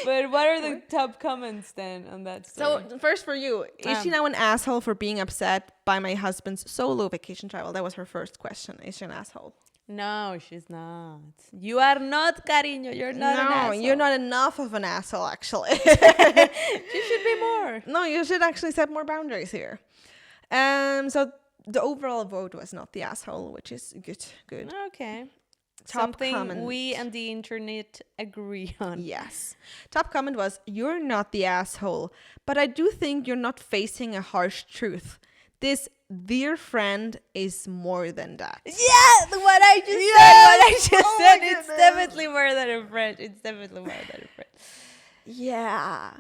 But what are the top comments then on that story? So first for you, is she now an asshole for being upset by my husband's solo vacation travel? That was her first question. Is she an asshole? No, she's not. You are not, cariño. You're not an asshole. No, you're not enough of an asshole, actually. You should be more. No, you should actually set more boundaries here. So the overall vote was not the asshole, which is good. Okay. Something comment. We and the internet agree on. Yes. Top comment was, you're not the asshole, but I do think you're not facing a harsh truth. This dear friend is more than that. Yeah, what I just said. It's definitely more than a friend. Yeah.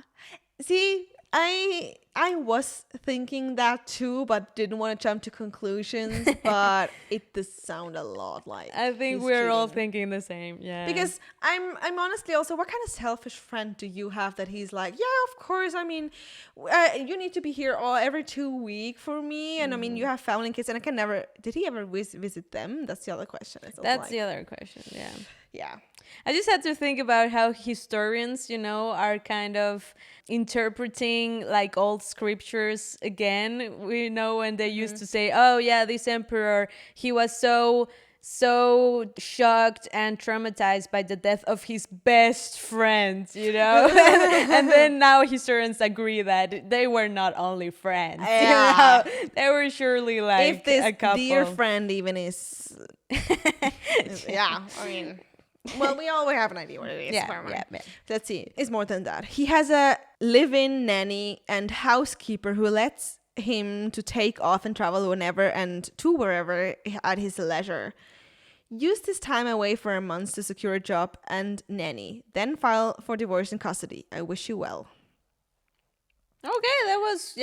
See, I was thinking that too, but didn't want to jump to conclusions. But it does sound a lot like. I think we're all thinking the same. Yeah. Because I'm honestly also, what kind of selfish friend do you have that he's like, yeah, of course. I mean, you need to be here every 2 weeks for me, and I mean, you have family and kids, and I can never. Did he ever visit them? That's the other question. That's the other question. Yeah. Yeah. I just had to think about how historians, are kind of interpreting old scriptures again. We know when they used to say, oh yeah, this emperor, he was so so shocked and traumatized by the death of his best friend, you know? And then now his parents agree that they were not only friends, Yeah. you know? They were surely like If this a couple. dear friend even is yeah, I mean, well, we all have an idea what it is. Yeah. Let's see. It's more than that. He has a live-in nanny and housekeeper who lets him to take off and travel whenever and to wherever at his leisure. Use this time away for a month to secure a job and nanny. Then file for divorce and custody. I wish you well. Okay, that was,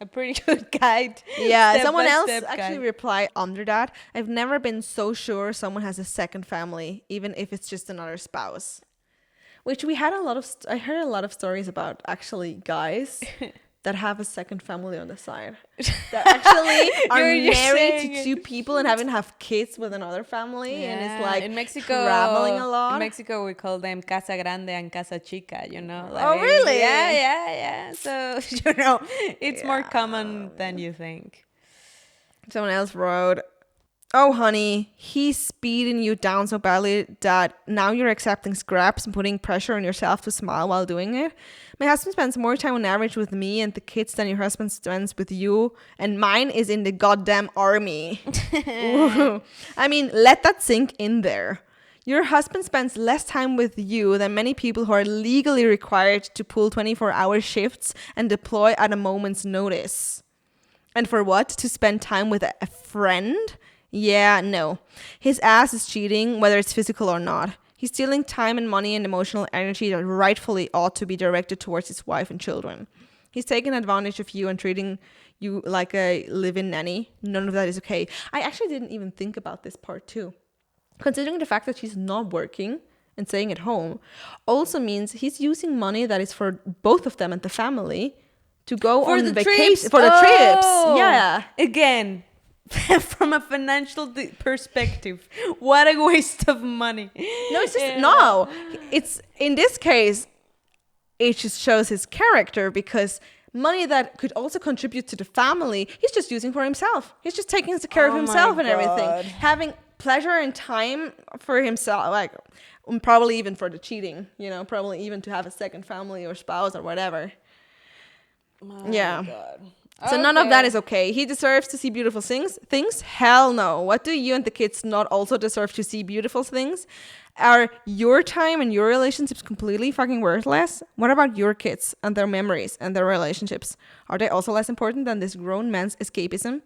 a pretty good guide. Yeah, someone else Step-by-step actually guide. replied under that. I've never been so sure someone has a second family, even if it's just another spouse. Which we had a lot of, I heard a lot of stories about actually guys that have a second family on the side. That actually are You're married saying to two people and having have kids with another family. And it's like in Mexico, traveling a lot. In Mexico, we call them casa grande and casa chica, you know? Oh, really? Yeah. So, you know, it's more common than you think. Someone else wrote, oh, honey, he's speeding you down so badly that now you're accepting scraps and putting pressure on yourself to smile while doing it. My husband spends more time on average with me and the kids than your husband spends with you, and mine is in the goddamn army. I mean, let that sink in there. Your husband spends less time with you than many people who are legally required to pull 24-hour shifts and deploy at a moment's notice. And for what? To spend time with a friend? Yeah, no. His ass is cheating, whether it's physical or not. He's stealing time and money and emotional energy that rightfully ought to be directed towards his wife and children. He's taking advantage of you and treating you like a live-in nanny. None of that is okay. I actually didn't even think about this part too. Considering the fact that she's not working and staying at home also means he's using money that is for both of them and the family to go For on the vacation. trips. For the trips. Oh. Yeah. Again, from a financial perspective, what a waste of money. No, it's just no. It's in this case, it just shows his character because money that could also contribute to the family, he's just using for himself. He's just taking care of himself and everything, having pleasure and time for himself, like probably even for the cheating. You know, probably even to have a second family or spouse or whatever. Yeah. God. So none of that is okay. He deserves to see beautiful things. Hell no. What do you and the kids not also deserve to see beautiful things? Are your time and your relationships completely fucking worthless? What about your kids and their memories and their relationships? Are they also less important than this grown man's escapism?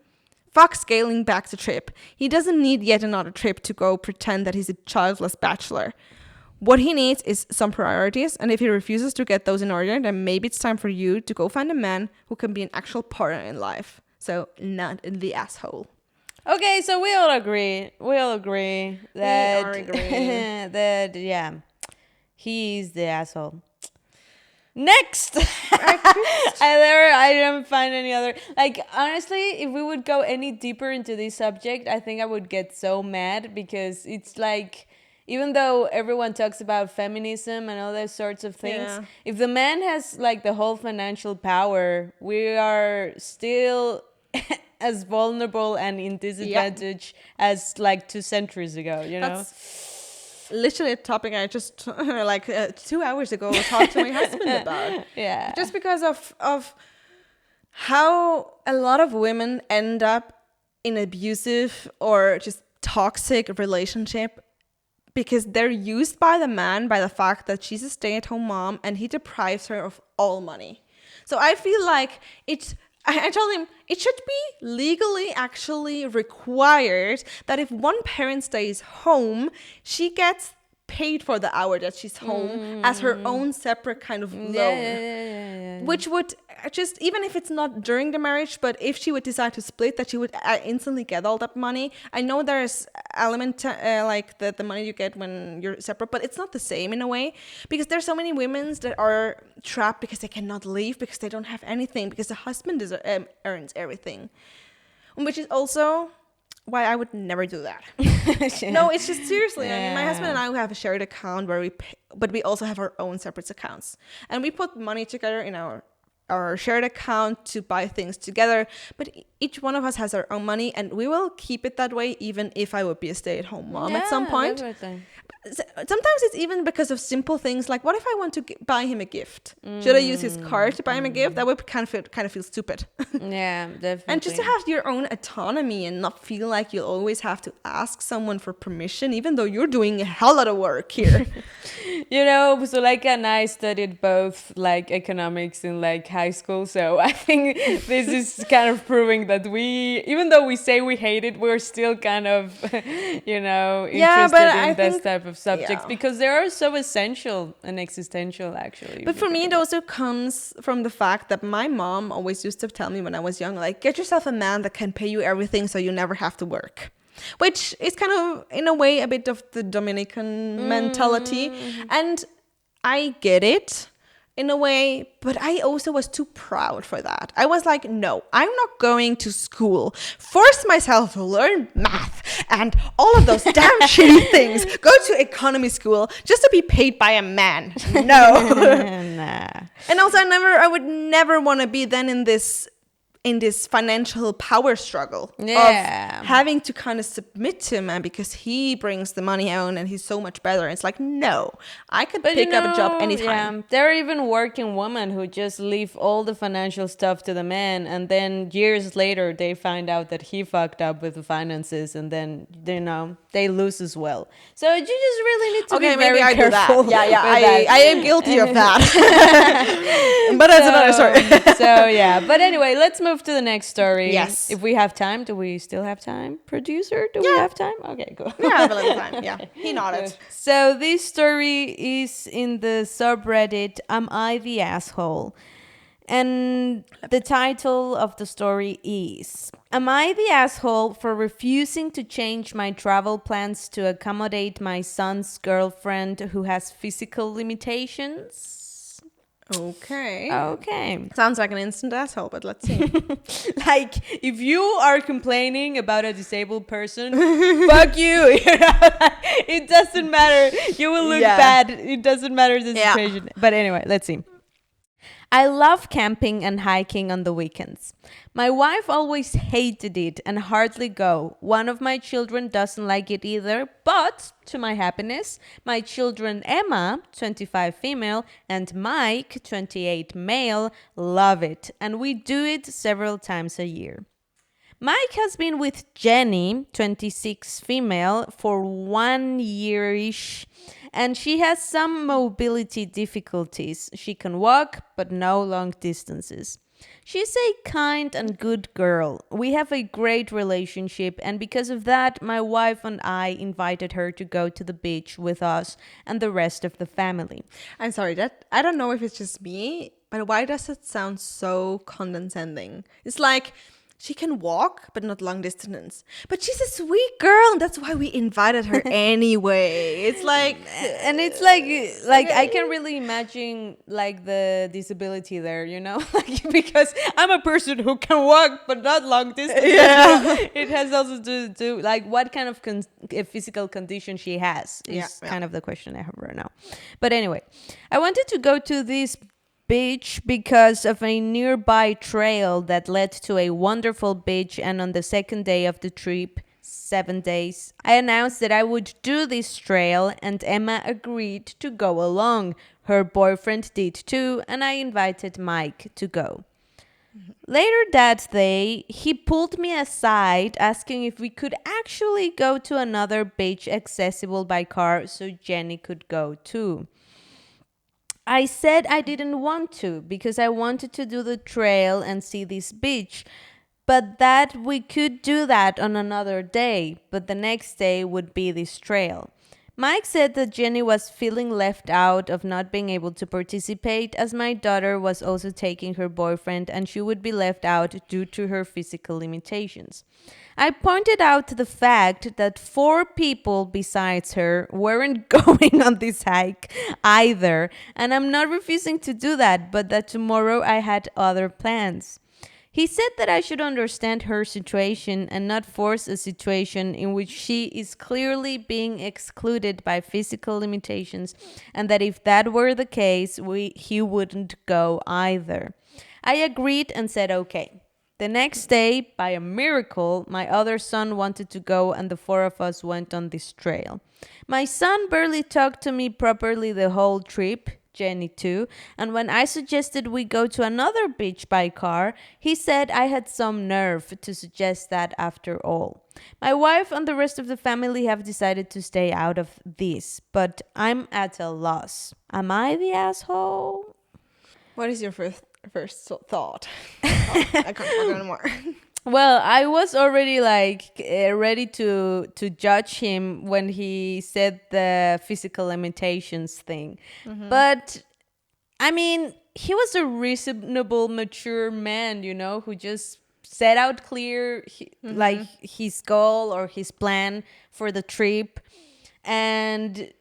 Fuck scaling back the trip. He doesn't need yet another trip to go pretend that he's a childless bachelor. What he needs is some priorities, and if he refuses to get those in order, then maybe it's time for you to go find a man who can be an actual partner in life. So, not the asshole. Okay, so we all agree that We are agreeing. that he's the asshole. Next. I didn't find any other, like, honestly, if we would go any deeper into this subject, I think I would get so mad because it's like, even though everyone talks about feminism and all those sorts of things, if the man has like the whole financial power, we are still as vulnerable and in disadvantage as like 2 centuries ago, you know? That's literally a topic I just 2 hours ago talked to my husband about. Yeah. Just because of how a lot of women end up in abusive or just toxic relationship because they're used by the man by the fact that she's a stay-at-home mom and he deprives her of all money. So I feel like I told him it should be legally actually required that if one parent stays home, she gets paid for the hour that she's home as her own separate kind of loan. Which would just, even if it's not during the marriage, but if she would decide to split, that she would instantly get all that money. I know there's element like the money you get when you're separate, but it's not the same in a way, because there's so many women that are trapped because they cannot leave, because they don't have anything, because the husband earns everything, which is also why I would never do that. No, it's just seriously. I mean, my husband and I have a shared account where we pay, but we also have our own separate accounts, and we put money together in our our shared account to buy things together. But each one of us has our own money, and we will keep it that way, even if I would be a stay-at-home mom at some point. Definitely. Sometimes it's even because of simple things like, what if I want to buy him a gift? Should I use his card to buy him a gift? That would kind of feel stupid. Yeah, definitely. And just to have your own autonomy and not feel like you'll always have to ask someone for permission, even though you're doing a hell lot of work here. You know, Suleika and I studied both like economics in like high school, so I think this is kind of proving that we, even though we say we hate it, we're still kind of, you know, interested in this type of subjects because they are so essential and existential, actually. But for me, it also comes from the fact that my mom always used to tell me when I was young, like, get yourself a man that can pay you everything so you never have to work. Which is kind of, in a way, a bit of the Dominican mentality. And I get it in a way, but I also was too proud for that. I was like, no, I'm not going to school, force myself to learn math and all of those damn shitty things, go to economy school just to be paid by a man. No. Nah. And also, I would never want to be then in this financial power struggle of having to kind of submit to a man because he brings the money out and he's so much better. It's like, no, I could pick up a job anytime. Yeah. There are even working women who just leave all the financial stuff to the man, and then years later they find out that he fucked up with the finances, and then, you know, they lose as well. So you just really need to be very careful. Yeah, I am guilty of that. But that's another story. So yeah, but anyway, let's move to the next story. Yes. If we have time. Do we still have time? Producer, do we have time? Okay, cool. We have a little time, yeah. He nodded. So this story is in the subreddit, Am I the Asshole? And the title of the story is, Am I the asshole for refusing to change my travel plans to accommodate my son's girlfriend who has physical limitations? Okay. Sounds like an instant asshole, but let's see. Like, if you are complaining about a disabled person, fuck you. You know? It doesn't matter. You will look bad. It doesn't matter the situation. But anyway, let's see. I love camping and hiking on the weekends. My wife always hated it and hardly go. One of my children doesn't like it either, but to my happiness, my children Emma, 25 female, and Mike, 28 male, love it, and we do it several times a year. Mike has been with Jenny, 26 female, for 1 year-ish, and she has some mobility difficulties. She can walk, but no long distances. She's a kind and good girl. We have a great relationship, and because of that, my wife and I invited her to go to the beach with us and the rest of the family. I'm sorry, that I don't know if it's just me, but why does it sound so condescending? It's like, she can walk, but not long distance. But she's a sweet girl, and that's why we invited her anyway. It's like... And it's like I can really imagine, like, the disability there, you know? Like, because I'm a person who can walk, but not long distance. Yeah. It has also to do, like, what kind of physical condition she has is kind of the question I have right now. But anyway, I wanted to go to this beach because of a nearby trail that led to a wonderful beach, and on the second day of the trip, 7 days, I announced that I would do this trail, and Emma agreed to go along. Her boyfriend did too, and I invited Mike to go. Later that day, he pulled me aside asking if we could actually go to another beach accessible by car so Jenny could go too. I said I didn't want to because I wanted to do the trail and see this beach, but that we could do that on another day, but the next day would be this trail. Mike said that Jenny was feeling left out of not being able to participate as my daughter was also taking her boyfriend and she would be left out due to her physical limitations. I pointed out the fact that 4 people besides her weren't going on this hike either, and I'm not refusing to do that, but that tomorrow I had other plans. He said that I should understand her situation and not force a situation in which she is clearly being excluded by physical limitations, and that if that were the case, he wouldn't go either. I agreed and said okay. The next day, by a miracle, my other son wanted to go, and the four of us went on this trail. My son barely talked to me properly the whole trip, Jenny too, and when I suggested we go to another beach by car, he said I had some nerve to suggest that after all. My wife and the rest of the family have decided to stay out of this, but I'm at a loss. Am I the asshole? What is your first thought? Oh, I can't talk anymore. Well, I was already ready to judge him when he said the physical limitations thing. But I mean, he was a reasonable, mature man, who just set out clear like his goal or his plan for the trip. And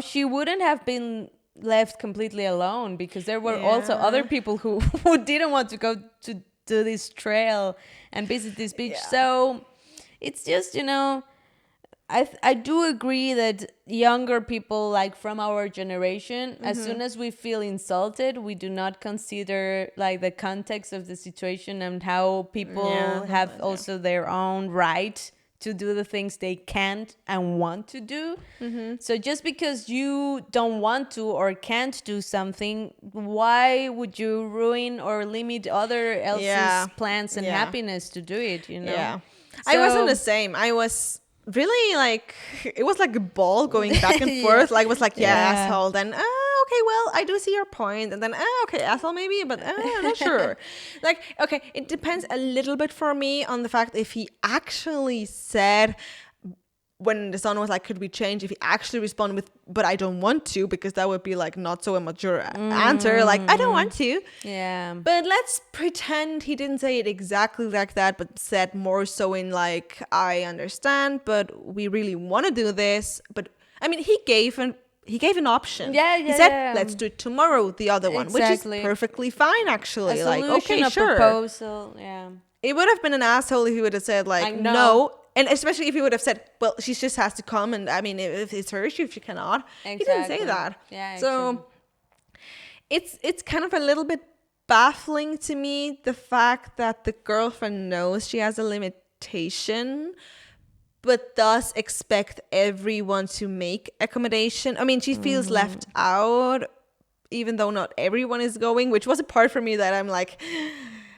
she wouldn't have been left completely alone because there were also other people who didn't want to go to do this trail and visit this beach. So it's just, I do agree that younger people, like from our generation, as soon as we feel insulted, we do not consider like the context of the situation and how people have also their own right to do the things they can't and want to do. So just because you don't want to or can't do something, why would you ruin or limit other else's plans and happiness to do it, Yeah. So, I wasn't the same. I was really like, it was like a ball going back and forth. Like, it was like, asshole. Then, okay, well, I do see your point. And then, okay, asshole maybe, but I'm not sure. Like, okay, it depends a little bit for me on the fact if he actually said, when the son was like, could we change? If he actually responded with, but I don't want to, because that would be like not so immature answer. Like, I don't want to. Yeah. But let's pretend he didn't say it exactly like that, but said more so in like, I understand, but we really want to do this. But I mean, he gave an option. He said, let's do it tomorrow, the other one, which is perfectly fine, actually. A like, solution, okay, sure. Proposal, It would have been an asshole if he would have said like, no. And especially if he would have said, well, she just has to come. And I mean, if it's her issue, if she cannot. He didn't say that. Yeah, so it's kind of a little bit baffling to me, the fact that the girlfriend knows she has a limitation, but does expect everyone to make accommodation. I mean, she feels left out, even though not everyone is going, which was a part for me that I'm like,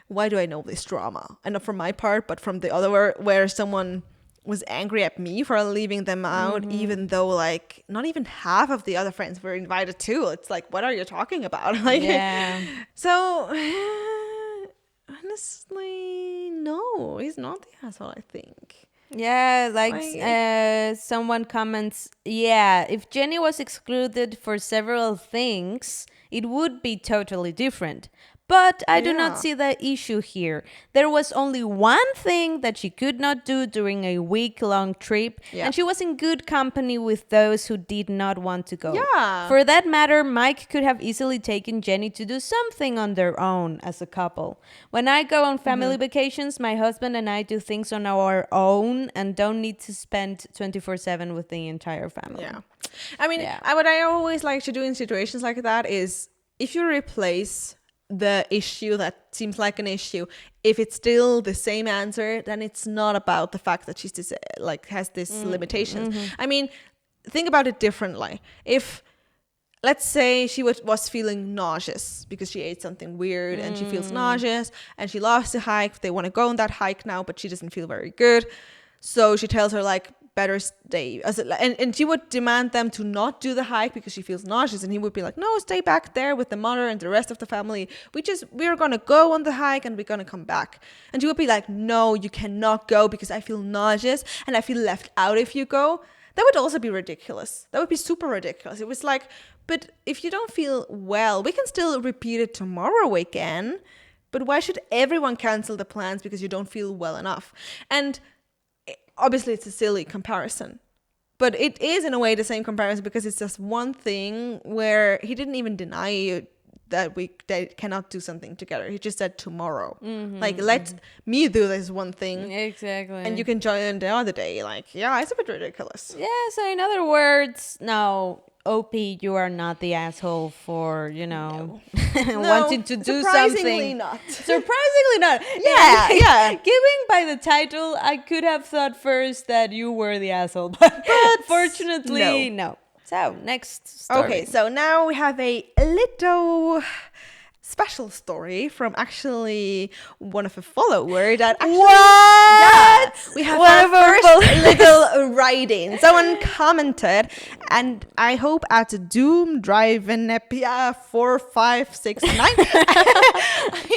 why do I know this drama? And not from my part, but from the other, where someone was angry at me for leaving them out, even though like not even half of the other friends were invited too. It's like, what are you talking about? Like, so honestly, no, he's not the asshole, I think. Yeah, like someone comments, if Jenny was excluded for several things, it would be totally different. But I do not see the issue here. There was only one thing that she could not do during a week-long trip, and she was in good company with those who did not want to go. Yeah. For that matter, Mike could have easily taken Jenny to do something on their own as a couple. When I go on family vacations, my husband and I do things on our own and don't need to spend 24/7 with the entire family. Yeah. I mean, what I always like to do in situations like that is, if you replace the issue that seems like an issue, if it's still the same answer, then it's not about the fact that she's has this limitations. I mean, think about it differently. If, let's say, she was feeling nauseous because she ate something weird and she feels nauseous and she loves to hike, they want to go on that hike now, but she doesn't feel very good, so she tells her like, better stay, and she would demand them to not do the hike because she feels nauseous, and he would be like, no, stay back there with the mother and the rest of the family, we're gonna go on the hike and we're gonna come back. And she would be like, no, you cannot go because I feel nauseous and I feel left out if you go. That would also be ridiculous. That would be super ridiculous. It was like, but if you don't feel well, we can still repeat it tomorrow again, but why should everyone cancel the plans because you don't feel well enough? And obviously it's a silly comparison, but it is in a way the same comparison, because it's just one thing where he didn't even deny you that they cannot do something together. He just said tomorrow, like, let me do this one thing, exactly, and you can join the other day. Like, it's a bit ridiculous. So in other words, no, OP, you are not the asshole for, No. wanting to do surprisingly something. not. Surprisingly not. Yeah. Given by the title, I could have thought first that you were the asshole, but fortunately, no. So, next story. Okay, so now we have a little special story from actually one of a follower that actually... What? Yeah, we have One our of our first little writing. Someone commented, and I hope at Doom Drive-In Nepia 4569.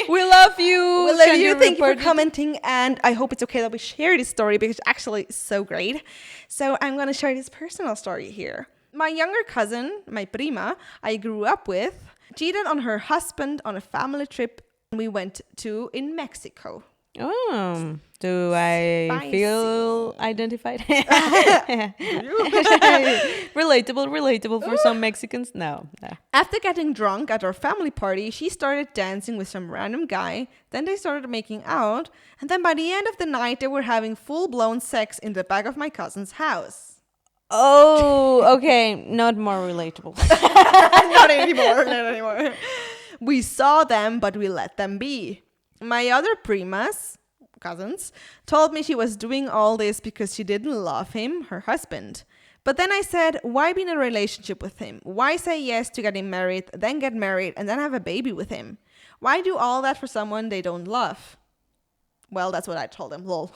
We love you. We love Can you. Thank you for report it? commenting, and I hope it's okay that we share this story because it's actually so great. So I'm going to share this personal story here. My younger cousin, my prima, I grew up with, cheated on her husband on a family trip we went to in Mexico. Oh, do I Spicy. feel identified? relatable for some Mexicans. No. After getting drunk at our family party, she started dancing with some random guy. Then they started making out. And then by the end of the night, they were having full-blown sex in the back of my cousin's house. Oh, okay. Not more relatable. Not anymore. We saw them, but we let them be. My other primas, cousins, told me she was doing all this because she didn't love him, her husband. But then I said, why be in a relationship with him? Why say yes to getting married, then get married, and then have a baby with him? Why do all that for someone they don't love? Well, that's what I told them, lol.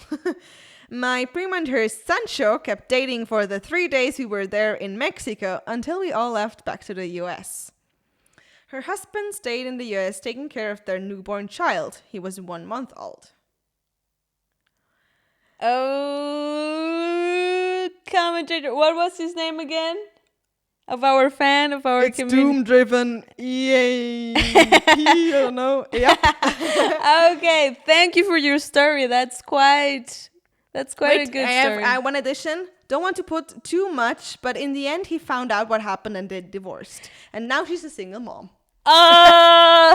My prima and her Sancho kept dating for the 3 days we were there in Mexico until we all left back to the US. Her husband stayed in the US taking care of their newborn child. He was 1 month old. Oh, commentator. What was his name again? Of our fan, of our community. Doom-driven. Yay. I don't know. Yep. Okay, thank you for your story. That's quite a good story. I have one addition. Don't want to put too much, but in the end, he found out what happened and they divorced. And now she's a single mom. Oh,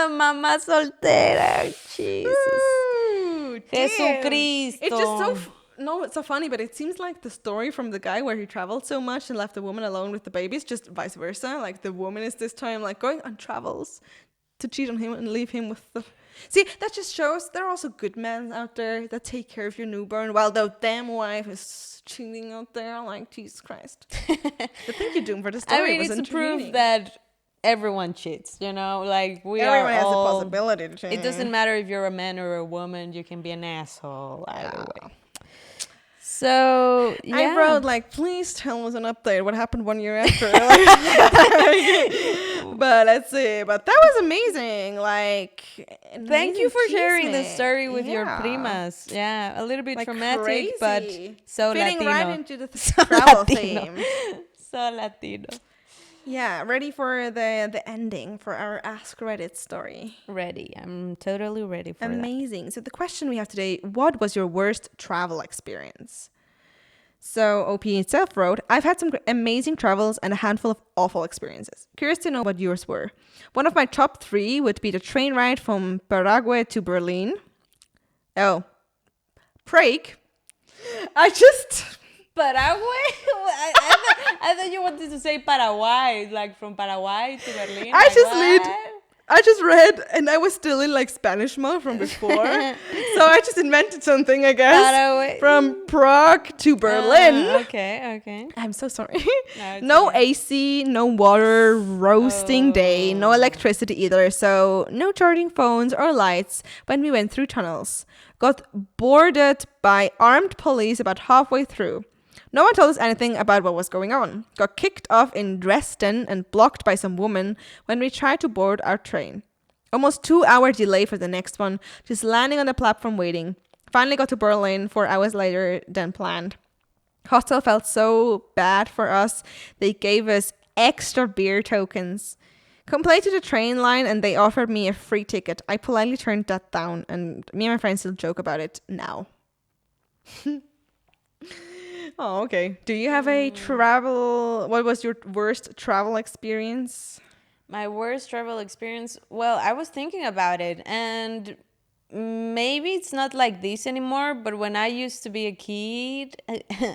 mamá soltera. Jesus. Ooh, Jesucristo. It's just it's so funny, but it seems like the story from the guy where he traveled so much and left the woman alone with the babies, just vice versa. Like the woman is this time like going on travels to cheat on him and leave him with the... See, that just shows there are also good men out there that take care of your newborn while the damn wife is cheating out there. Like, Jesus Christ. The thing you're doing for the story I mean, was it's a proof intervening. that everyone cheats, like Everyone has the possibility to cheat. It doesn't matter if you're a man or a woman, you can be an asshole either way. So, yeah. I wrote, please tell us an update. What happened 1 year after? But let's see. But that was amazing. Thank you for sharing the story with your primas. Yeah, a little bit traumatic, crazy. but so fitting Latino. right into the travel Latino. theme. So Latino. Yeah, ready for the ending for our AskReddit story. Ready. I'm totally ready for that. Amazing. So the question we have today, what was your worst travel experience? So OP itself wrote, I've had some amazing travels and a handful of awful experiences. Curious to know what yours were. One of my top 3 would be the train ride from Paraguay to Berlin. Oh, Prague. Paraguay? I thought you wanted to say Paraguay, like from Paraguay to Berlin. I just read, and I was still in Spanish mode from before. So I just invented something, I guess. Paraguay. From Prague to Berlin. Okay. I'm so sorry. No, no AC, no water, roasting day, no electricity either. So no charging phones or lights when we went through tunnels. Got boarded by armed police about halfway through. No one told us anything about what was going on. Got kicked off in Dresden and blocked by some woman when we tried to board our train. Almost 2-hour delay for the next one, just landing on the platform waiting. Finally got to Berlin 4 hours later than planned. Hostel felt so bad for us. They gave us extra beer tokens. Complained to the train line and they offered me a free ticket. I politely turned that down and me and my friends still joke about it now. Oh, okay. Do you have what was your worst travel experience? My worst travel experience? Well, I was thinking about it and maybe it's not like this anymore, but when I used to be a kid,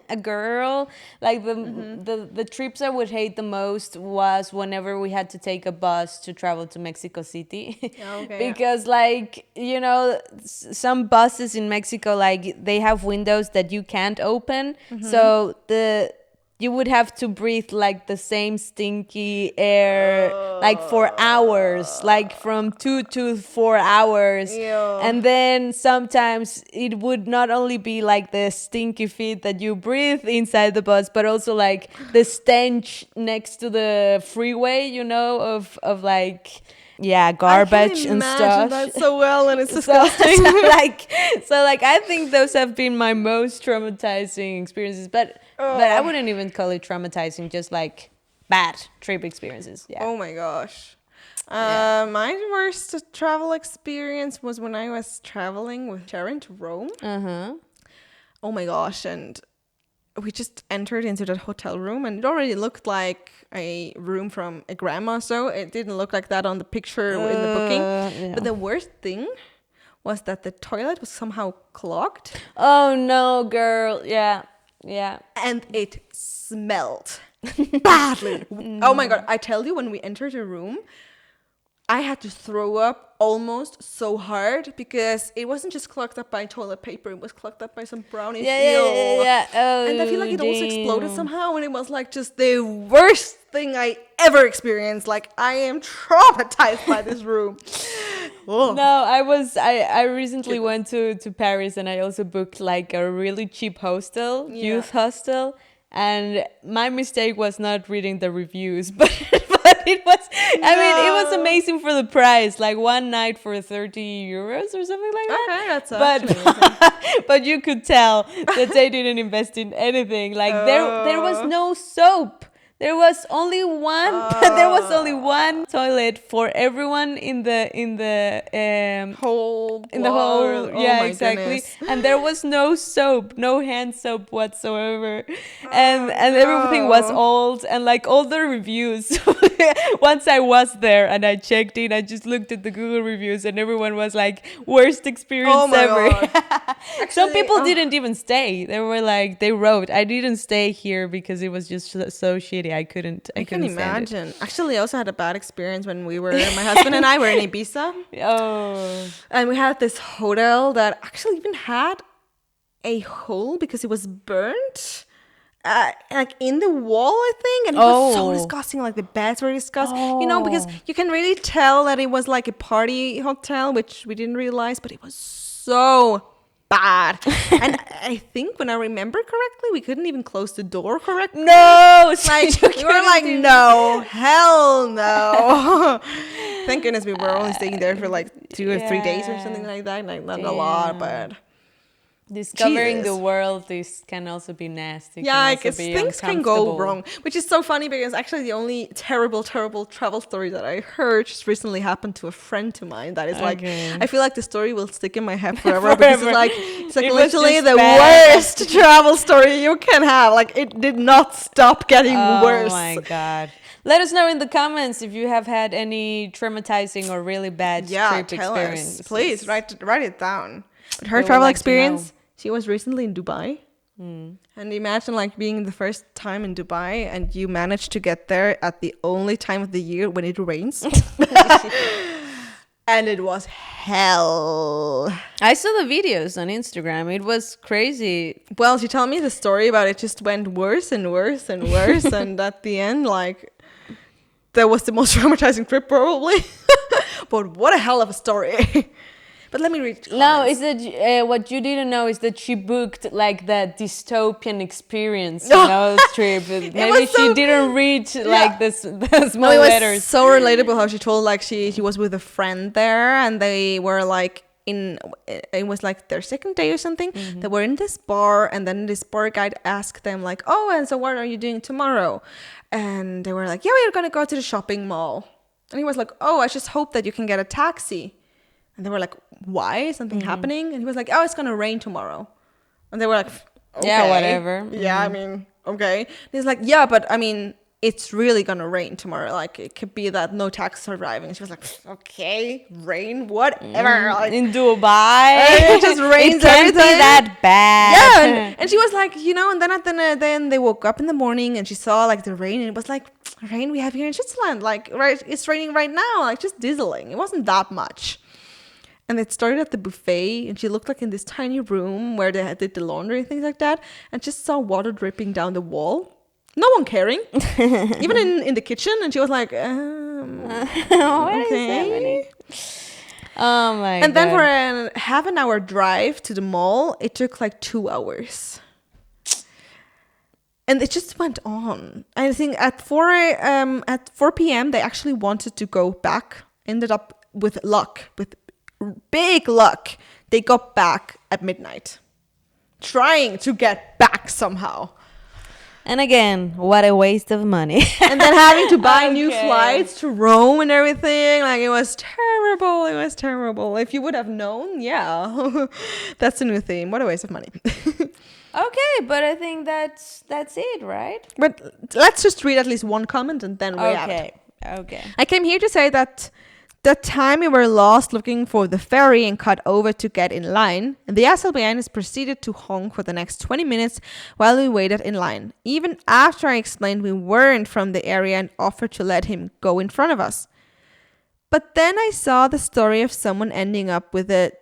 a girl, like the trips I would hate the most was whenever we had to take a bus to travel to Mexico City. Okay. Because like, you know, some buses in Mexico, like they have windows that you can't open. So you would have to breathe like the same stinky air like for hours, like from 2 to 4 hours. Ew. And then sometimes it would not only be like the stinky feet that you breathe inside the bus, but also like the stench next to the freeway, you know, of like, yeah, garbage and stuff. That so well, and it's So, disgusting. so like I think those have been my most traumatizing experiences, but I wouldn't even call it traumatizing, just like bad trip experiences. Yeah. Oh my gosh. Yeah. My worst travel experience was when I was traveling with Sharon to Rome. Oh my gosh, and we just entered into that hotel room, and it already looked like a room from a grandma, so it didn't look like that on the picture in the booking. Yeah. But the worst thing was that the toilet was somehow clogged. Oh no, girl. Yeah. Yeah. And it smelled badly. Oh my god, I tell you, when we entered the room, I had to throw up almost so hard, because it wasn't just clogged up by toilet paper, it was clogged up by some brownish Yeah. Oh, and I feel like it also exploded damn. somehow, and it was like just the worst thing I ever experienced. Like, I am traumatized by this room. Oh. No, I recently went to Paris, and I also booked like a really cheap hostel, youth hostel, and my mistake was not reading the reviews, but it was, I mean, it was amazing for the price, like one night for 30 euros or something like that. Okay, that's But you could tell that they didn't invest in anything. Like there was no soap. There was only one. There was only one toilet for everyone in the whole yeah, exactly. Goodness. And there was no soap, no hand soap whatsoever, and everything was old, and like all the reviews. Once I was there and I checked in, I just looked at the Google reviews, and everyone was like, worst experience ever. Some people didn't even stay. They were like, they wrote, I didn't stay here because it was just so shitty. I can imagine. Actually, I also had a bad experience when my husband and I were in Ibiza. Oh. And we had this hotel that actually even had a hole because it was burnt. Like in the wall, I think, and it was so disgusting. Like the beds were disgusting, you know, because you can really tell that it was like a party hotel, which we didn't realize, but it was so bad. And I think, when I remember correctly, we couldn't even close the door correctly. No, like we were like, no, hell no. Thank goodness we were only staying there for like 2 or 3 days or something like that. Like, not a lot, but discovering the world, this can also be nasty. Yeah, I guess things can go wrong, which is so funny, because actually the only terrible travel story that I heard just recently happened to a friend of mine. That is like, I feel like the story will stick in my head forever. Because it's like literally the worst travel story you can have. Like, it did not stop getting worse. Oh my god. Let us know in the comments if you have had any traumatizing or really bad trip experience. Please write it down. But her travel experience, she was recently in Dubai. And imagine like being the first time in Dubai, and you managed to get there at the only time of the year when it rains. And it was hell. I saw the videos on Instagram. It was crazy. Well, she told me the story about it just went worse and worse and worse. And at the end, like, that was the most traumatizing trip probably. But what a hell of a story. But let me read. No, is that what you didn't know is that she booked like that dystopian experience, trip. Maybe she didn't read like the small letters. It was so relatable how she told, like, she was with a friend there, and they were like it was like their second day or something. They were in this bar, and then this bar guide asked them like, oh, and so what are you doing tomorrow? And they were like, yeah, we're gonna go to the shopping mall. And he was like, oh, I just hope that you can get a taxi. And they were like, why? Is something happening? And he was like, oh, it's going to rain tomorrow. And they were like, okay. Yeah, whatever. Yeah, I mean, okay. And he's like, yeah, but I mean, it's really gonna rain tomorrow. Like it could be that no taxis are arriving. And she was like, okay, rain, whatever. Like, In Dubai, it just rains it can't every be time. that bad. Yeah, and she was like, and then they woke up in the morning and she saw like the rain, and it was like, rain we have here in Switzerland, like right, it's raining right now, like just drizzling. It wasn't that much. And it started at the buffet, and she looked like in this tiny room where they did the laundry and things like that, and just saw water dripping down the wall. No one caring, even in the kitchen. And she was like, What is happening? Oh my god. And then for a half an hour drive to the mall, it took like 2 hours. And it just went on. I think at 4 p.m. they actually wanted to go back. Ended up with big luck. They got back at midnight, trying to get back somehow. And again, what a waste of money. And then having to buy new flights to Rome and everything. Like, it was terrible. It was terrible. If you would have known, yeah. That's the new theme. What a waste of money. Okay, but I think that's it, right? But let's just read at least one comment and then we have it. Okay. I came here to say that the time we were lost looking for the ferry and cut over to get in line, the SLBNs proceeded to honk for the next 20 minutes while we waited in line, even after I explained we weren't from the area and offered to let him go in front of us. But then I saw the story of someone ending up with a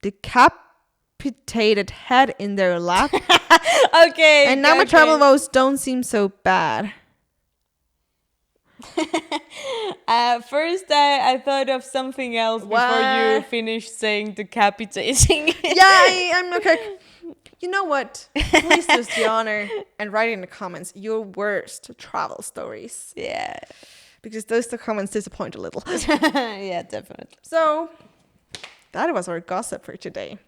decapitated head in their lap. Okay. And now my travel woes don't seem so bad. First, I thought of something else before you finished saying decapitating. Yeah, I'm okay. You know what? Please do us the honor and write in the comments your worst travel stories. Yeah. Because those comments disappoint a little. Yeah, definitely. So, that was our gossip for today.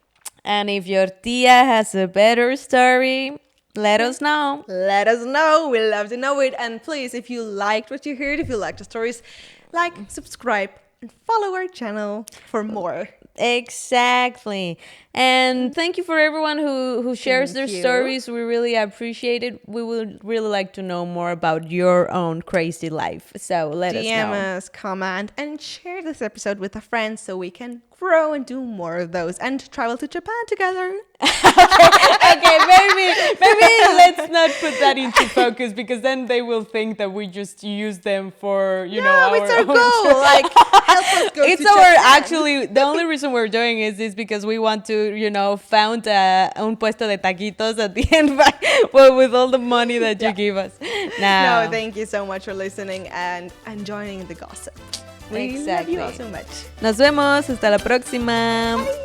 And if your tia has a better story, let us know. Let us know. We love to know it. And please, if you liked what you heard, if you liked the stories, like, subscribe, and follow our channel for more. Exactly. And thank you for everyone who shares their stories. We really appreciate it. We would really like to know more about your own crazy life. So let us know. DM us, comment, and share this episode with a friend so we can grow and do more of those and travel to Japan together. Okay, maybe let's not put that into focus, because then they will think that we just use them for, our it's our own goal. Like, help us go it's to our Japan. actually the only reason we're doing is because we want to found un puesto de taquitos at the end with all the money that you give us. No, thank you so much for listening and joining the gossip. We love you all so much. Nos vemos, hasta la próxima. Bye.